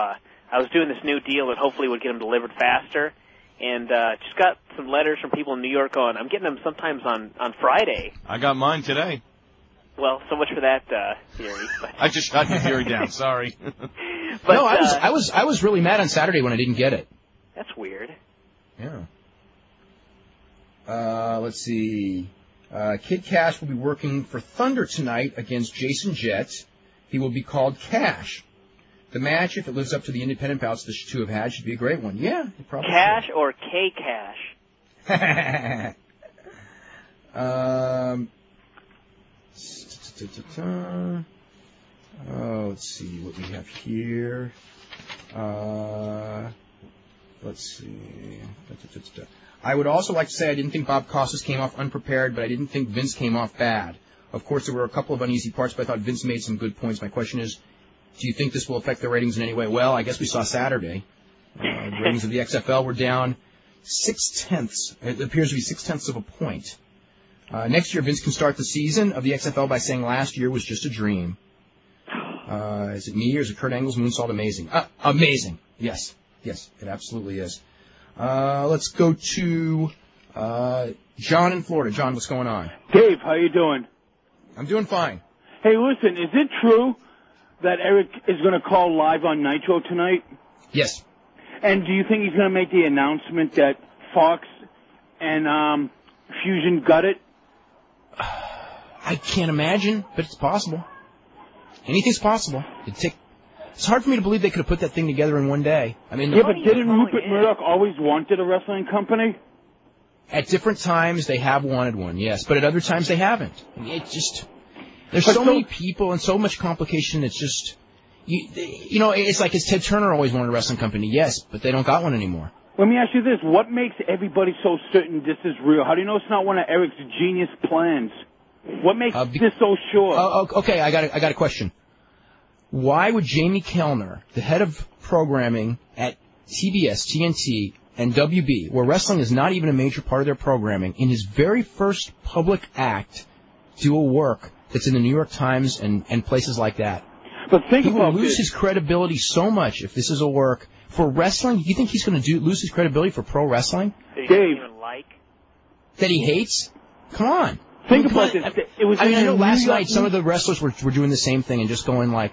I was doing this new deal that hopefully would get them delivered faster. And just got some letters from people in New York going, I'm getting them sometimes on Friday. I got mine today. Well, so much for that theory. But. I just shot your theory down. Sorry. But, no, I was really mad on Saturday when I didn't get it. That's weird. Yeah. Let's see. Kid Cash will be working for Thunder tonight against Jason Jett. He will be called Cash. The match, if it lives up to the independent bouts the two have had, should be a great one. Yeah, it probably Cash should. or K-Cash? Let's see what we have here. Let's see. I would also like to say I didn't think Bob Costas came off unprepared, but I didn't think Vince came off bad. Of course, there were a couple of uneasy parts, but I thought Vince made some good points. My question is, do you think this will affect the ratings in any way? Well, I guess we saw Saturday. The ratings of the XFL were down 0.6. It appears to be 0.6 of a point. Next year, Vince can start the season of the XFL by saying last year was just a dream. Is it me or is it Kurt Angle's moonsault amazing? Amazing. Yes, it absolutely is. Let's go to John in Florida. John, what's going on? Dave, how you doing? I'm doing fine. Hey, listen, is it true that Eric is going to call live on Nitro tonight? Yes. And do you think he's going to make the announcement that Fox and Fusion got it? I can't imagine, but it's possible. Anything's possible. It's hard for me to believe they could have put that thing together in one day. I mean, yeah, but didn't Rupert Murdoch always wanted a wrestling company? At different times, they have wanted one, yes, but at other times they haven't. There's so many people and so much complication. It's just, it's like Ted Turner always wanted a wrestling company, yes, but they don't got one anymore. Let me ask you this: what makes everybody so certain this is real? How do you know it's not one of Eric's genius plans? What makes this so sure? Okay, I got a question. Why would Jamie Kellner, the head of programming at TBS, TNT, and WB, where wrestling is not even a major part of their programming, in his very first public act, do a work that's in the New York Times and places like that? But think he about will lose his credibility so much if this is a work for wrestling. You think he's going to lose his credibility for pro wrestling? That he doesn't even like? That he hates? Come on. Think about this. It was. I mean, I know last night some of the wrestlers were doing the same thing and just going like,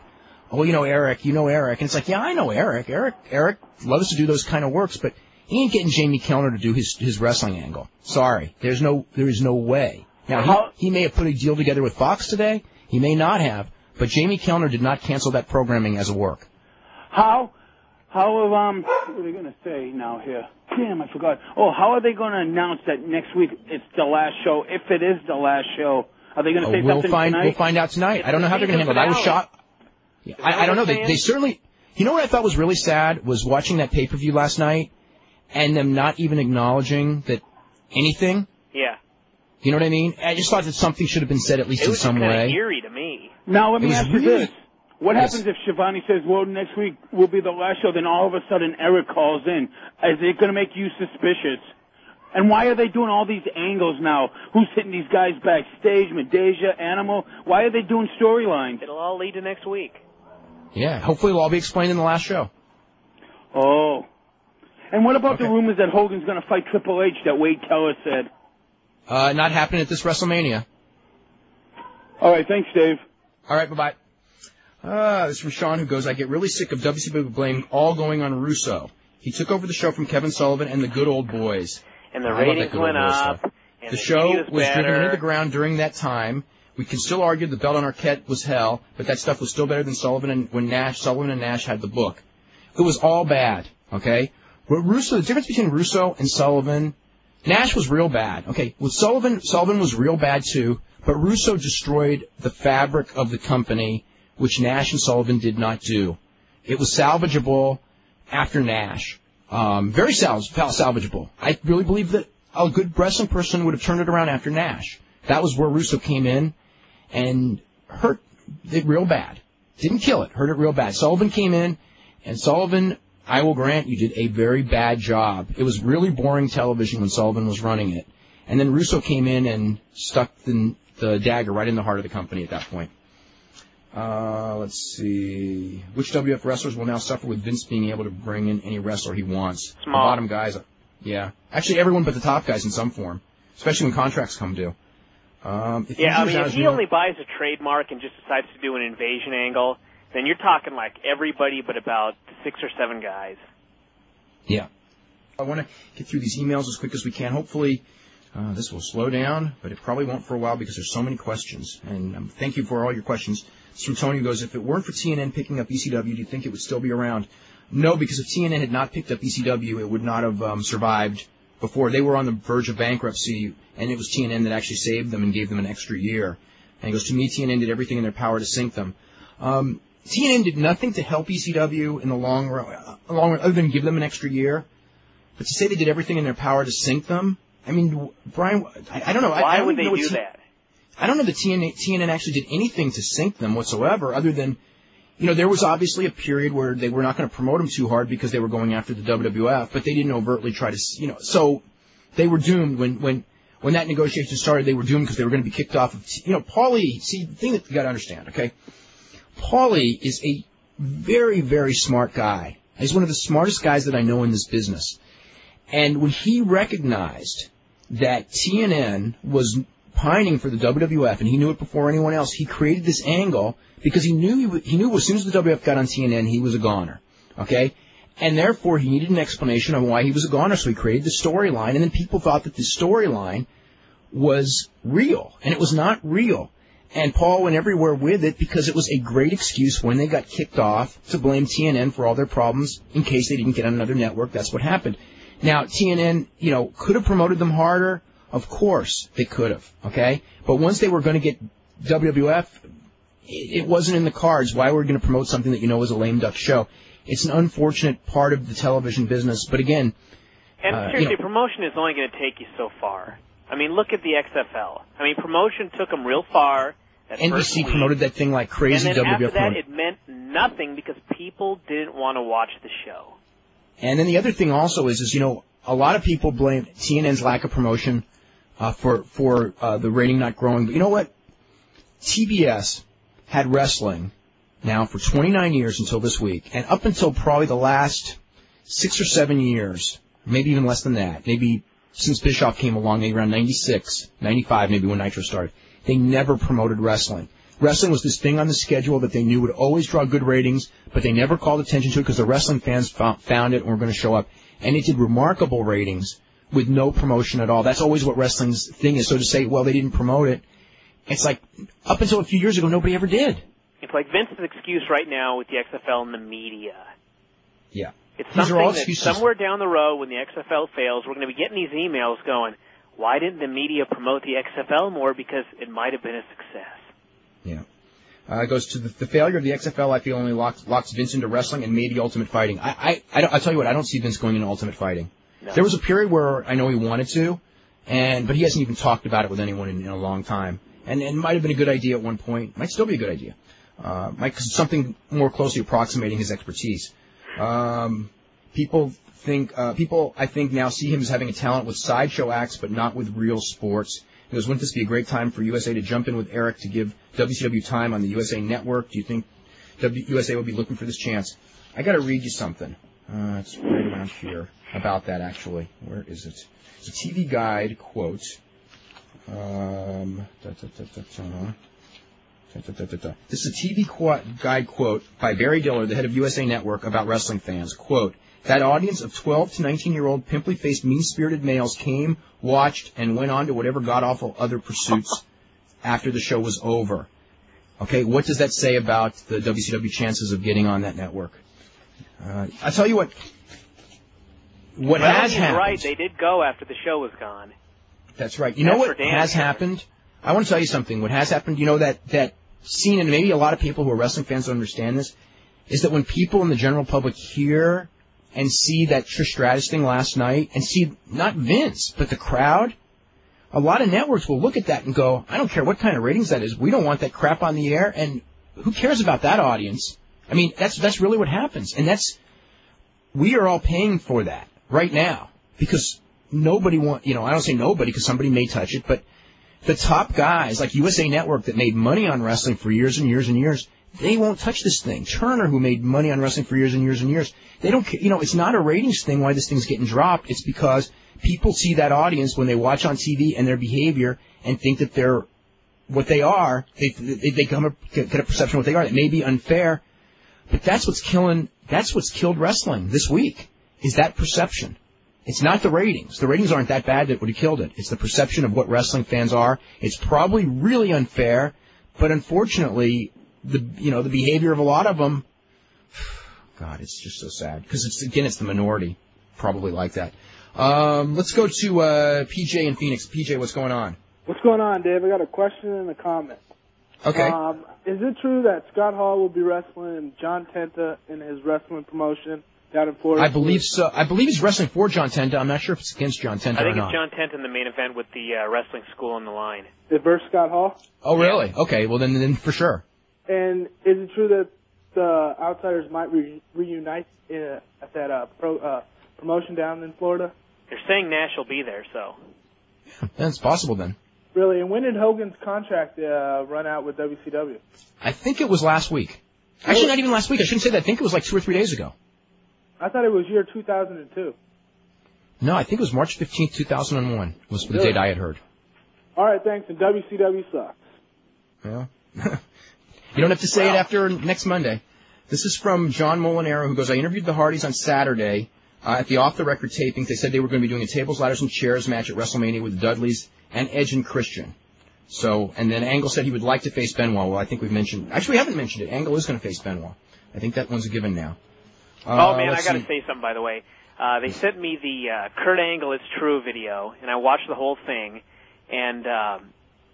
"Oh, Eric, and it's like, yeah, I know Eric. Eric loves to do those kind of works, but he ain't getting Jamie Kellner to do his wrestling angle. Sorry, there is no way. Now he may have put a deal together with Fox today. He may not have, but Jamie Kellner did not cancel that programming as a work. How what are they going to say now here? Damn, I forgot. Oh, how are they going to announce that next week it's the last show? If it is the last show, are they going to say something tonight? We'll find out tonight. I don't know how they're going to handle it. I was shocked. Yeah, I don't know. They certainly. You know what I thought was really sad was watching that pay-per-view last night and them not even acknowledging that anything. Yeah. You know what I mean? I just thought that something should have been said at least in some way. It was kind of eerie to me. Now let me ask you this. What happens if Shivani says, well, next week will be the last show, then all of a sudden Eric calls in? Is it going to make you suspicious? And why are they doing all these angles now? Who's hitting these guys backstage, Medeja, Animal? Why are they doing storylines? It'll all lead to next week. Yeah, hopefully it'll all be explained in the last show. Oh. And what about the rumors that Hogan's going to fight Triple H that Wade Keller said? Not happening at this WrestleMania. All right, thanks, Dave. All right, bye-bye. This is from Shawn, who goes, I get really sick of WCW blame all going on Russo. He took over the show from Kevin Sullivan and the good old boys. And the ratings went up. And the show was driven into the ground during that time. We can still argue the belt on Arquette was hell, but that stuff was still better than Sullivan and Nash had the book. It was all bad, okay? But the difference between Russo and Sullivan, Nash was real bad, okay? With Sullivan was real bad too, but Russo destroyed the fabric of the company, which Nash and Sullivan did not do. It was salvageable after Nash. Very salvageable. I really believe that a good wrestling person would have turned it around after Nash. That was where Russo came in and hurt it real bad. Didn't kill it, hurt it real bad. Sullivan came in, and Sullivan, I will grant you, did a very bad job. It was really boring television when Sullivan was running it. And then Russo came in and stuck the dagger right in the heart of the company at that point. Let's see. Which WF wrestlers will now suffer with Vince being able to bring in any wrestler he wants? Small. The bottom guys. Yeah. Actually, everyone but the top guys in some form, especially when contracts come due. If he only buys a trademark and just decides to do an invasion angle, then you're talking like everybody but about 6 or 7 guys. Yeah. I want to get through these emails as quick as we can. Hopefully this will slow down, but it probably won't for a while because there's so many questions. And thank you for all your questions. This from Tony, who goes, if it weren't for TNN picking up ECW, do you think it would still be around? No, because if TNN had not picked up ECW, it would not have survived before. They were on the verge of bankruptcy, and it was TNN that actually saved them and gave them an extra year. And he goes, to me, TNN did everything in their power to sink them. TNN did nothing to help ECW in the long run, other than give them an extra year. But to say they did everything in their power to sink them, I mean, Brian, I don't know. Why would they do that? I don't know that TNN actually did anything to sink them whatsoever, other than, there was obviously a period where they were not going to promote them too hard because they were going after the WWF, but they didn't overtly try to, so they were doomed when that negotiation started. They were doomed because they were going to be kicked off of, Paulie. See, the thing that you got to understand, okay? Paulie is a very, very smart guy. He's one of the smartest guys that I know in this business. And when he recognized that TNN was pining for the WWF, and he knew it before anyone else, he created this angle because he knew as soon as the WWF got on TNN, he was a goner, okay? And therefore, he needed an explanation on why he was a goner, so he created the storyline, and then people thought that the storyline was real, and it was not real. And Paul went everywhere with it because it was a great excuse when they got kicked off to blame TNN for all their problems in case they didn't get on another network. That's what happened. Now, TNN, could have promoted them harder. Of course they could have, okay? But once they were going to get WWF, it wasn't in the cards. Why were we going to promote something that is a lame duck show? It's an unfortunate part of the television business. But again... And seriously, promotion is only going to take you so far. I mean, look at the XFL. I mean, promotion took them real far. NBC promoted that thing like crazy. And then after that, it meant nothing because people didn't want to watch the show. And then the other thing also is a lot of people blame TNN's lack of promotion for the rating not growing. But you know what? TBS had wrestling now for 29 years until this week, and up until probably the last 6 or 7 years, maybe even less than that, maybe since Bischoff came along, maybe around 96, 95, maybe when Nitro started, they never promoted wrestling. Wrestling was this thing on the schedule that they knew would always draw good ratings, but they never called attention to it because the wrestling fans found it and were going to show up. And it did remarkable ratings with no promotion at all. That's always what wrestling's thing is. So to say, well, they didn't promote it, it's like up until a few years ago, nobody ever did. It's like Vince's excuse right now with the XFL and the media. Yeah. It's something that somewhere down the road when the XFL fails, we're going to be getting these emails going, why didn't the media promote the XFL more? Because it might have been a success. Yeah. It goes to the failure of the XFL, I feel, only locks Vince into wrestling and maybe Ultimate Fighting. I'll tell you what, I don't see Vince going into Ultimate Fighting. No. There was a period where I know he wanted to, but he hasn't even talked about it with anyone in a long time. And it might have been a good idea at one point. Might still be a good idea. Because something more closely approximating his expertise. People, I think, now see him as having a talent with sideshow acts, but not with real sports. He goes, wouldn't this be a great time for USA to jump in with Eric to give WCW time on the USA Network? Do you think USA will be looking for this chance? I got to read you something. It's right around here about that, actually. Where is it? It's a TV Guide quote. This is a TV Guide quote by Barry Diller, the head of USA Network, about wrestling fans. Quote, that audience of 12 to 19-year-old pimply-faced, mean-spirited males came, watched, and went on to whatever god-awful other pursuits after the show was over. Okay, what does that say about the WCW chances of getting on that network? I'll tell you what has happened. Right, they did go after the show was gone. That's right. You know what has happened? I want to tell you something. What has happened, you know, that scene, and maybe a lot of people who are wrestling fans don't understand this, is that when people in the general public hear and see that Trish Stratus thing last night, and see not Vince, but the crowd, a lot of networks will look at that and go, I don't care what kind of ratings that is. We don't want that crap on the air, and who cares about that audience? I mean, that's really what happens. And we are all paying for that right now because nobody I don't say nobody because somebody may touch it, but the top guys like USA Network that made money on wrestling for years and years and years, they won't touch this thing. Turner, who made money on wrestling for years and years and years, they don't, it's not a ratings thing why this thing's getting dropped. It's because people see that audience when they watch on TV and their behavior and think that they're what they are. They get a perception of what they are. It may be unfair, but that's what's killed wrestling this week, is that perception. It's not the ratings. The ratings aren't that bad that would have killed it. It's the perception of what wrestling fans are. It's probably really unfair, but unfortunately, the behavior of a lot of them, God, it's just so sad. Because it's the minority, probably like that. Let's go to PJ in Phoenix. PJ, what's going on? What's going on, Dave? I got a question and a comment. Okay. Is it true that Scott Hall will be wrestling John Tenta in his wrestling promotion down in Florida? I believe so. I believe he's wrestling for John Tenta. I'm not sure if it's against John Tenta or not. I think it's John Tenta in the main event with the wrestling school on the line. Is versus Scott Hall? Oh, really? Okay, well, then for sure. And is it true that the Outsiders might reunite at that promotion down in Florida? They're saying Nash will be there, so. Yeah, that's possible then. Really? And when did Hogan's contract run out with WCW? I think it was last week. Actually, not even last week. I shouldn't say that. I think it was like 2 or 3 days ago. I thought it was year 2002. No, I think it was March 15th, 2001 was the date I had heard. All right, thanks. And WCW sucks. Well, you don't have to say it after next Monday. This is from John Molinaro, who goes, I interviewed the Hardys on Saturday at the off-the-record tapings. They said they were going to be doing a tables, ladders, and chairs match at WrestleMania with the Dudleys and Edge and Christian. So, and then Angle said he would like to face Benoit. Well, I think we haven't mentioned it. Angle is going to face Benoit. I think that one's a given now. I got to say something, by the way. They sent me the Kurt Angle is True video, and I watched the whole thing. And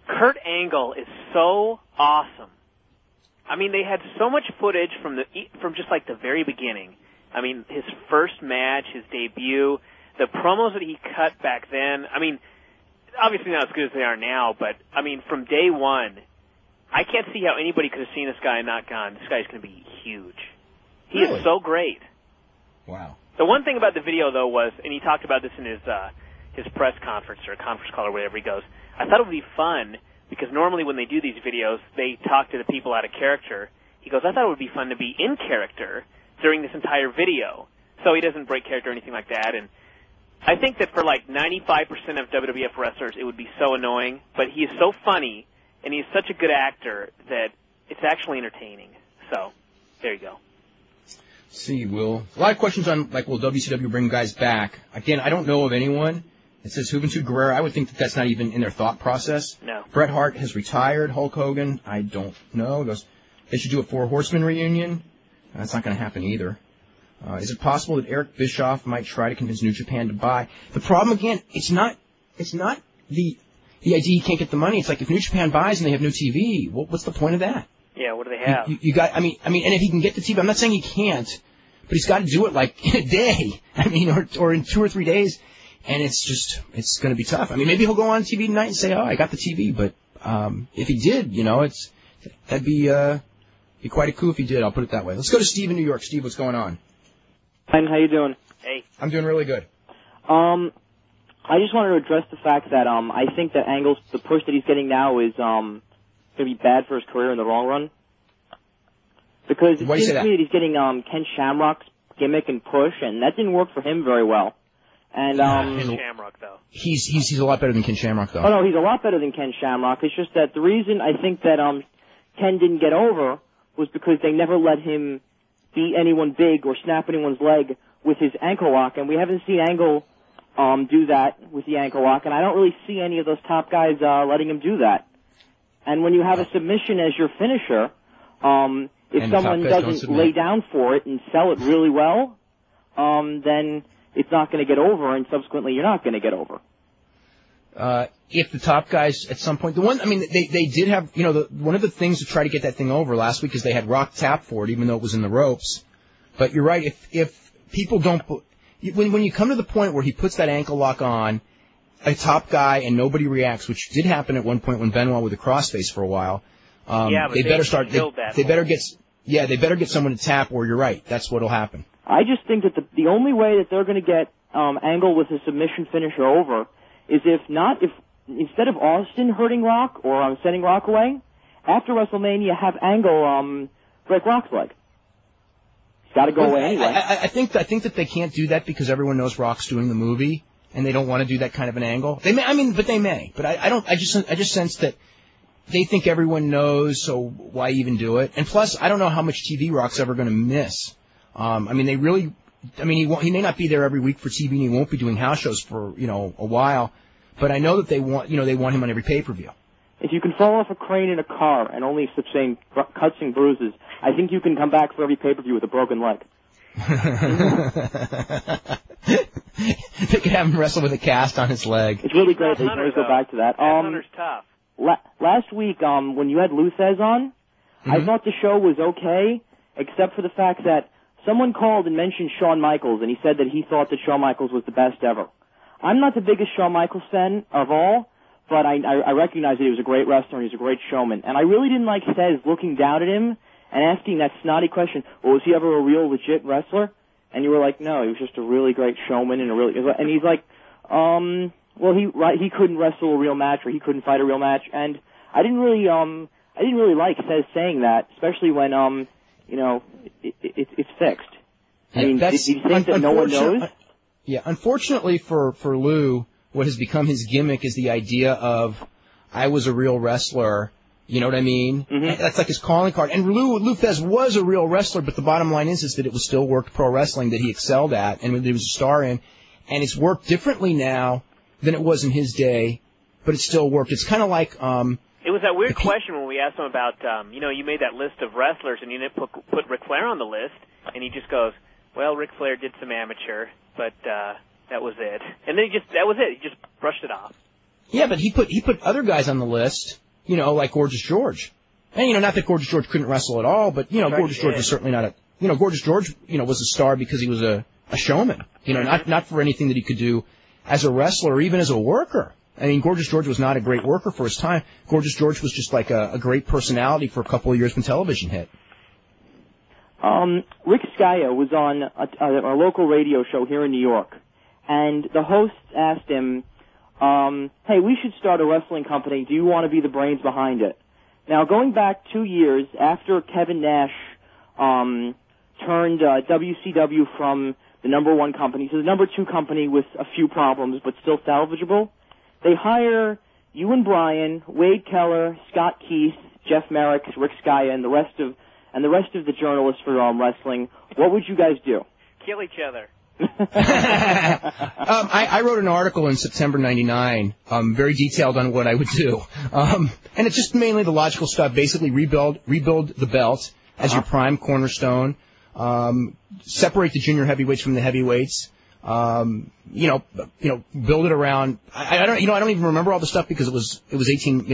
Kurt Angle is so awesome. I mean, they had so much footage from just like the very beginning. I mean, his first match, his debut, the promos that he cut back then. I mean, obviously not as good as they are now, but I mean, from day one, I can't see how anybody could have seen this guy and not gone, this guy's going to be huge. He is so great. Wow. The one thing about the video, though, was, and he talked about this in his press conference or conference call or whatever he goes, I thought it would be fun because normally when they do these videos, they talk to the people out of character. He goes, I thought it would be fun to be in character during this entire video. So he doesn't break character or anything like that. And I think that for like 95% of WWF wrestlers, it would be so annoying. But he is so funny, and he's such a good actor that it's actually entertaining. So, there you go. See, Will. A lot of questions on, like, will WCW bring guys back? Again, I don't know of anyone. It says Juventud Guerrera. I would think that that's not even in their thought process. No. Bret Hart has retired. Hulk Hogan, I don't know. They should do a Four Horsemen reunion. That's not going to happen either. Is it possible that Eric Bischoff might try to convince New Japan to buy? The problem, again, it's not the idea he can't get the money. It's like if New Japan buys and they have no TV, what's the point of that? Yeah, what do they have? You got, I mean, and if he can get the TV, I'm not saying he can't, but he's got to do it like in a day. I mean, or in 2 or 3 days, and it's going to be tough. I mean, maybe he'll go on TV tonight and say, "Oh, I got the TV," but if he did, that'd be quite a coup if he did. I'll put it that way. Let's go to Steve in New York. Steve, what's going on? How you doing? Hey. I'm doing really good. I just wanted to address the fact that I think that Angle's the push that he's getting now is going to be bad for his career in the long run. Because it seems to me that he's getting Ken Shamrock's gimmick and push, and that didn't work for him very well. And Ken Shamrock, though. He's a lot better than Ken Shamrock, though. Oh no, he's a lot better than Ken Shamrock. It's just that the reason I think that Ken didn't get over was because they never let him beat anyone big or snap anyone's leg with his ankle lock, and we haven't seen Angle do that with the ankle lock, and I don't really see any of those top guys letting him do that. And when you have a submission as your finisher, if someone doesn't lay down for it and sell it really well, then it's not going to get over, and subsequently you're not going to get over. If the top guys at some point, they did have, one of the things to try to get that thing over last week is they had Rock tap for it, even though it was in the ropes. But you're right, if people don't, when you come to the point where he puts that ankle lock on a top guy and nobody reacts, which did happen at one point when Benoit with a crossface for a while, they better get someone to tap, or you're right, that's what'll happen. I just think that the only way that they're going to get Angle with a submission finisher over is if instead of Austin hurting Rock or sending Rock away, after WrestleMania have Angle break Rock's leg. He's got to go away anyway. I think that they can't do that because everyone knows Rock's doing the movie, and they don't want to do that kind of an angle. They may. But I don't. I just sense that they think everyone knows, so why even do it? And plus, I don't know how much TV Rock's ever going to miss. He may not be there every week for TV, and he won't be doing house shows for, a while. But I know that they want him on every pay-per-view. If you can fall off a crane in a car and only sustain cuts and bruises, I think you can come back for every pay-per-view with a broken leg. They could have him wrestle with a cast on his leg. It's really great. They can always go back to that. Hunter's tough. Last week, when you had Luthez on, I thought the show was okay, except for the fact that someone called and mentioned Shawn Michaels, and he said that he thought that Shawn Michaels was the best ever. I'm not the biggest Shawn Michaels fan of all, but I recognize that he was a great wrestler and he's a great showman. And I really didn't like Thez looking down at him and asking that snotty question, well, was he ever a real legit wrestler? And you were like, no, he was just a really great showman and he's like, well, he couldn't wrestle a real match or he couldn't fight a real match. And I didn't really like Thez saying that, especially when, it's fixed. I mean, do you think that no one knows? Yeah, unfortunately for Lou, what has become his gimmick is the idea of, I was a real wrestler, you know what I mean? Mm-hmm. That's like his calling card. And Lou Thez was a real wrestler, but the bottom line is that it was still worked pro wrestling that he excelled at and that he was a star in. And it's worked differently now than it was in his day, but it still worked. It's kind of like... It was that weird question when we asked him about, you made that list of wrestlers and you didn't put Ric Flair on the list, and he just goes, well, Ric Flair did some amateur, but that was it. And then that was it. He just brushed it off. Yeah, but he put other guys on the list, like Gorgeous George. And, not that Gorgeous George couldn't wrestle at all, but, Gorgeous George was certainly not Gorgeous George, was a star because he was a showman, not for anything that he could do as a wrestler or even as a worker. I mean, Gorgeous George was not a great worker for his time. Gorgeous George was just like a great personality for a couple of years when television hit. Rick Skaya was on a local radio show here in New York, and the host asked him, hey, we should start a wrestling company. Do you want to be the brains behind it? Now, going back 2 years after Kevin Nash turned WCW from the number one company to the number two company with a few problems but still salvageable, they hire you and Brian, Wade Keller, Scott Keith, Jeff Merrick, Rick Skaya, and the rest of the journalists for wrestling, what would you guys do? Kill each other. I wrote an article in September '99, very detailed on what I would do, and it's just mainly the logical stuff. Basically, rebuild the belt as your prime cornerstone. Separate the junior heavyweights from the heavyweights. Build it around. I don't even remember all the stuff because it was 18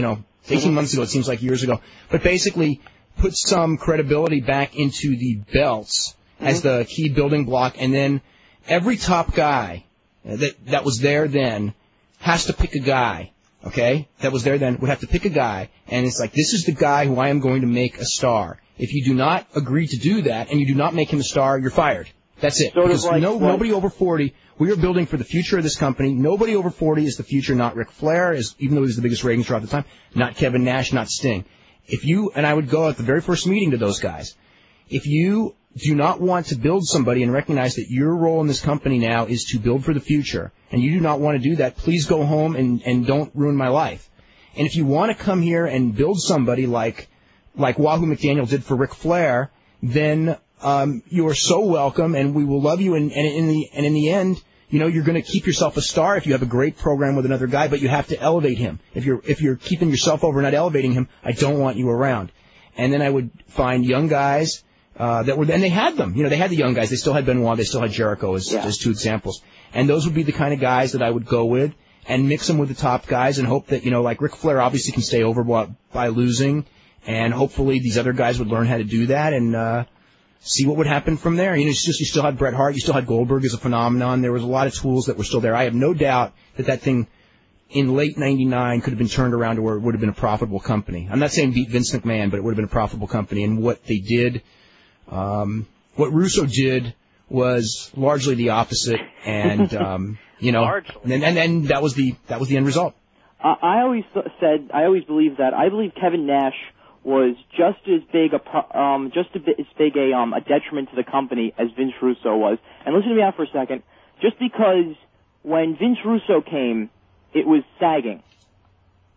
months ago. It seems like years ago. But basically, put some credibility back into the belts as the key building block, and then every top guy that was there then has to pick a guy, okay? That was there then would have to pick a guy, and it's like, this is the guy who I am going to make a star. If you do not agree to do that and you do not make him a star, you're fired. That's it. Because nobody over 40, we are building for the future of this company. Nobody over 40 is the future, not Ric Flair, even though he was the biggest ratings draw at the time, not Kevin Nash, not Sting. And I would go at the very first meeting to those guys. If you do not want to build somebody and recognize that your role in this company now is to build for the future, and you do not want to do that, please go home and don't ruin my life. And if you want to come here and build somebody like Wahoo McDaniel did for Ric Flair, then you are so welcome, and we will love you. And in the end, you're going to keep yourself a star if you have a great program with another guy, but you have to elevate him. If you're keeping yourself over and not elevating him, I don't want you around. And then I would find young guys and they had them. They had the young guys. They still had Benoit. They still had Jericho as two examples. And those would be the kind of guys that I would go with and mix them with the top guys and hope that, like Ric Flair obviously can stay over by losing. And hopefully these other guys would learn how to do that and see what would happen from there. You still had Bret Hart. You still had Goldberg as a phenomenon. There was a lot of tools that were still there. I have no doubt that thing in late '99 could have been turned around to where it would have been a profitable company. I'm not saying beat Vince McMahon, but it would have been a profitable company. And what they did, what Russo did was largely the opposite. And, and then that was the end result. I always believe Kevin Nash was just as big a detriment to the company as Vince Russo was. And listen to me out for a second. Just because when Vince Russo came, it was sagging.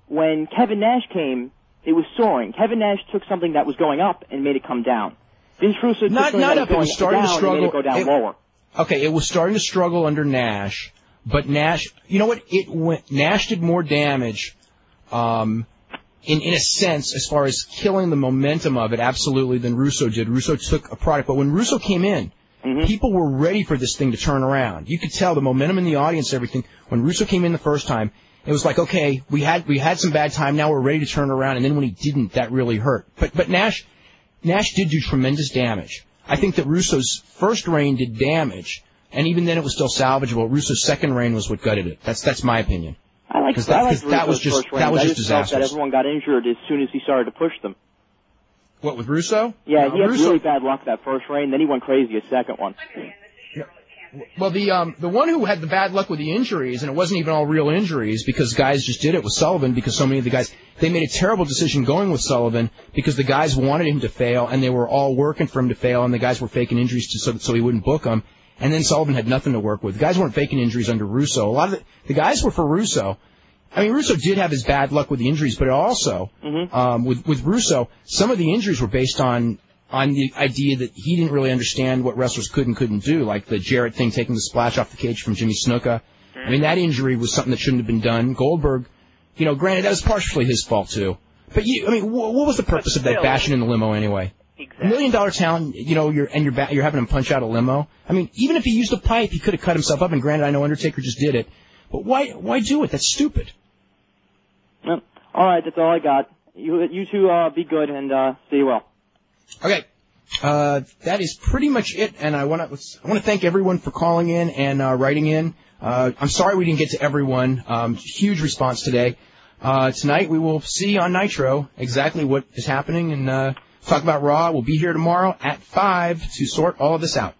When Kevin Nash came, it was soaring. Kevin Nash took something that was going up and made it come down. Vince Russo took something that was going down and made it go down lower. Okay, it was starting to struggle under Nash, but Nash, Nash did more damage, in a sense, as far as killing the momentum of it, absolutely, than Russo did. Russo took a product, but when Russo came in, people were ready for this thing to turn around. You could tell the momentum in the audience, everything. When Russo came in the first time, it was like, okay, we had some bad time, now we're ready to turn around. And then when he didn't, that really hurt. But Nash did do tremendous damage. I think that Russo's first reign did damage, and even then it was still salvageable. Russo's second reign was what gutted it. That's my opinion. I like that was just disastrous. That everyone got injured as soon as he started to push them. What, with Russo? Yeah, he had really bad luck that first reign. Then he went crazy a second one. Yeah. Well, the one who had the bad luck with the injuries, and it wasn't even all real injuries because guys just did it, was Sullivan, because so many of the guys, they made a terrible decision going with Sullivan because the guys wanted him to fail, and they were all working for him to fail, and the guys were faking injuries so he wouldn't book them. And then Sullivan had nothing to work with. The guys weren't faking injuries under Russo. A lot of the guys were for Russo. I mean, Russo did have his bad luck with the injuries, but also, with Russo, some of the injuries were based on the idea that he didn't really understand what wrestlers could and couldn't do, like the Jarrett thing, taking the splash off the cage from Jimmy Snuka. I mean, that injury was something that shouldn't have been done. Goldberg, granted, that was partially his fault, too. But, what was the purpose of that bashing in the limo anyway? Exactly. $1 million talent, you're having him punch out a limo. I mean, even if he used a pipe, he could have cut himself up, and granted, I know Undertaker just did it. But why do it? That's stupid. Yep. All right, that's all I got. You two be good and stay well. Okay. That is pretty much it, and I want to thank everyone for calling in and writing in. I'm sorry we didn't get to everyone. Huge response today. Tonight we will see on Nitro exactly what is happening and talk about Raw. We'll be here tomorrow at 5 to sort all of this out.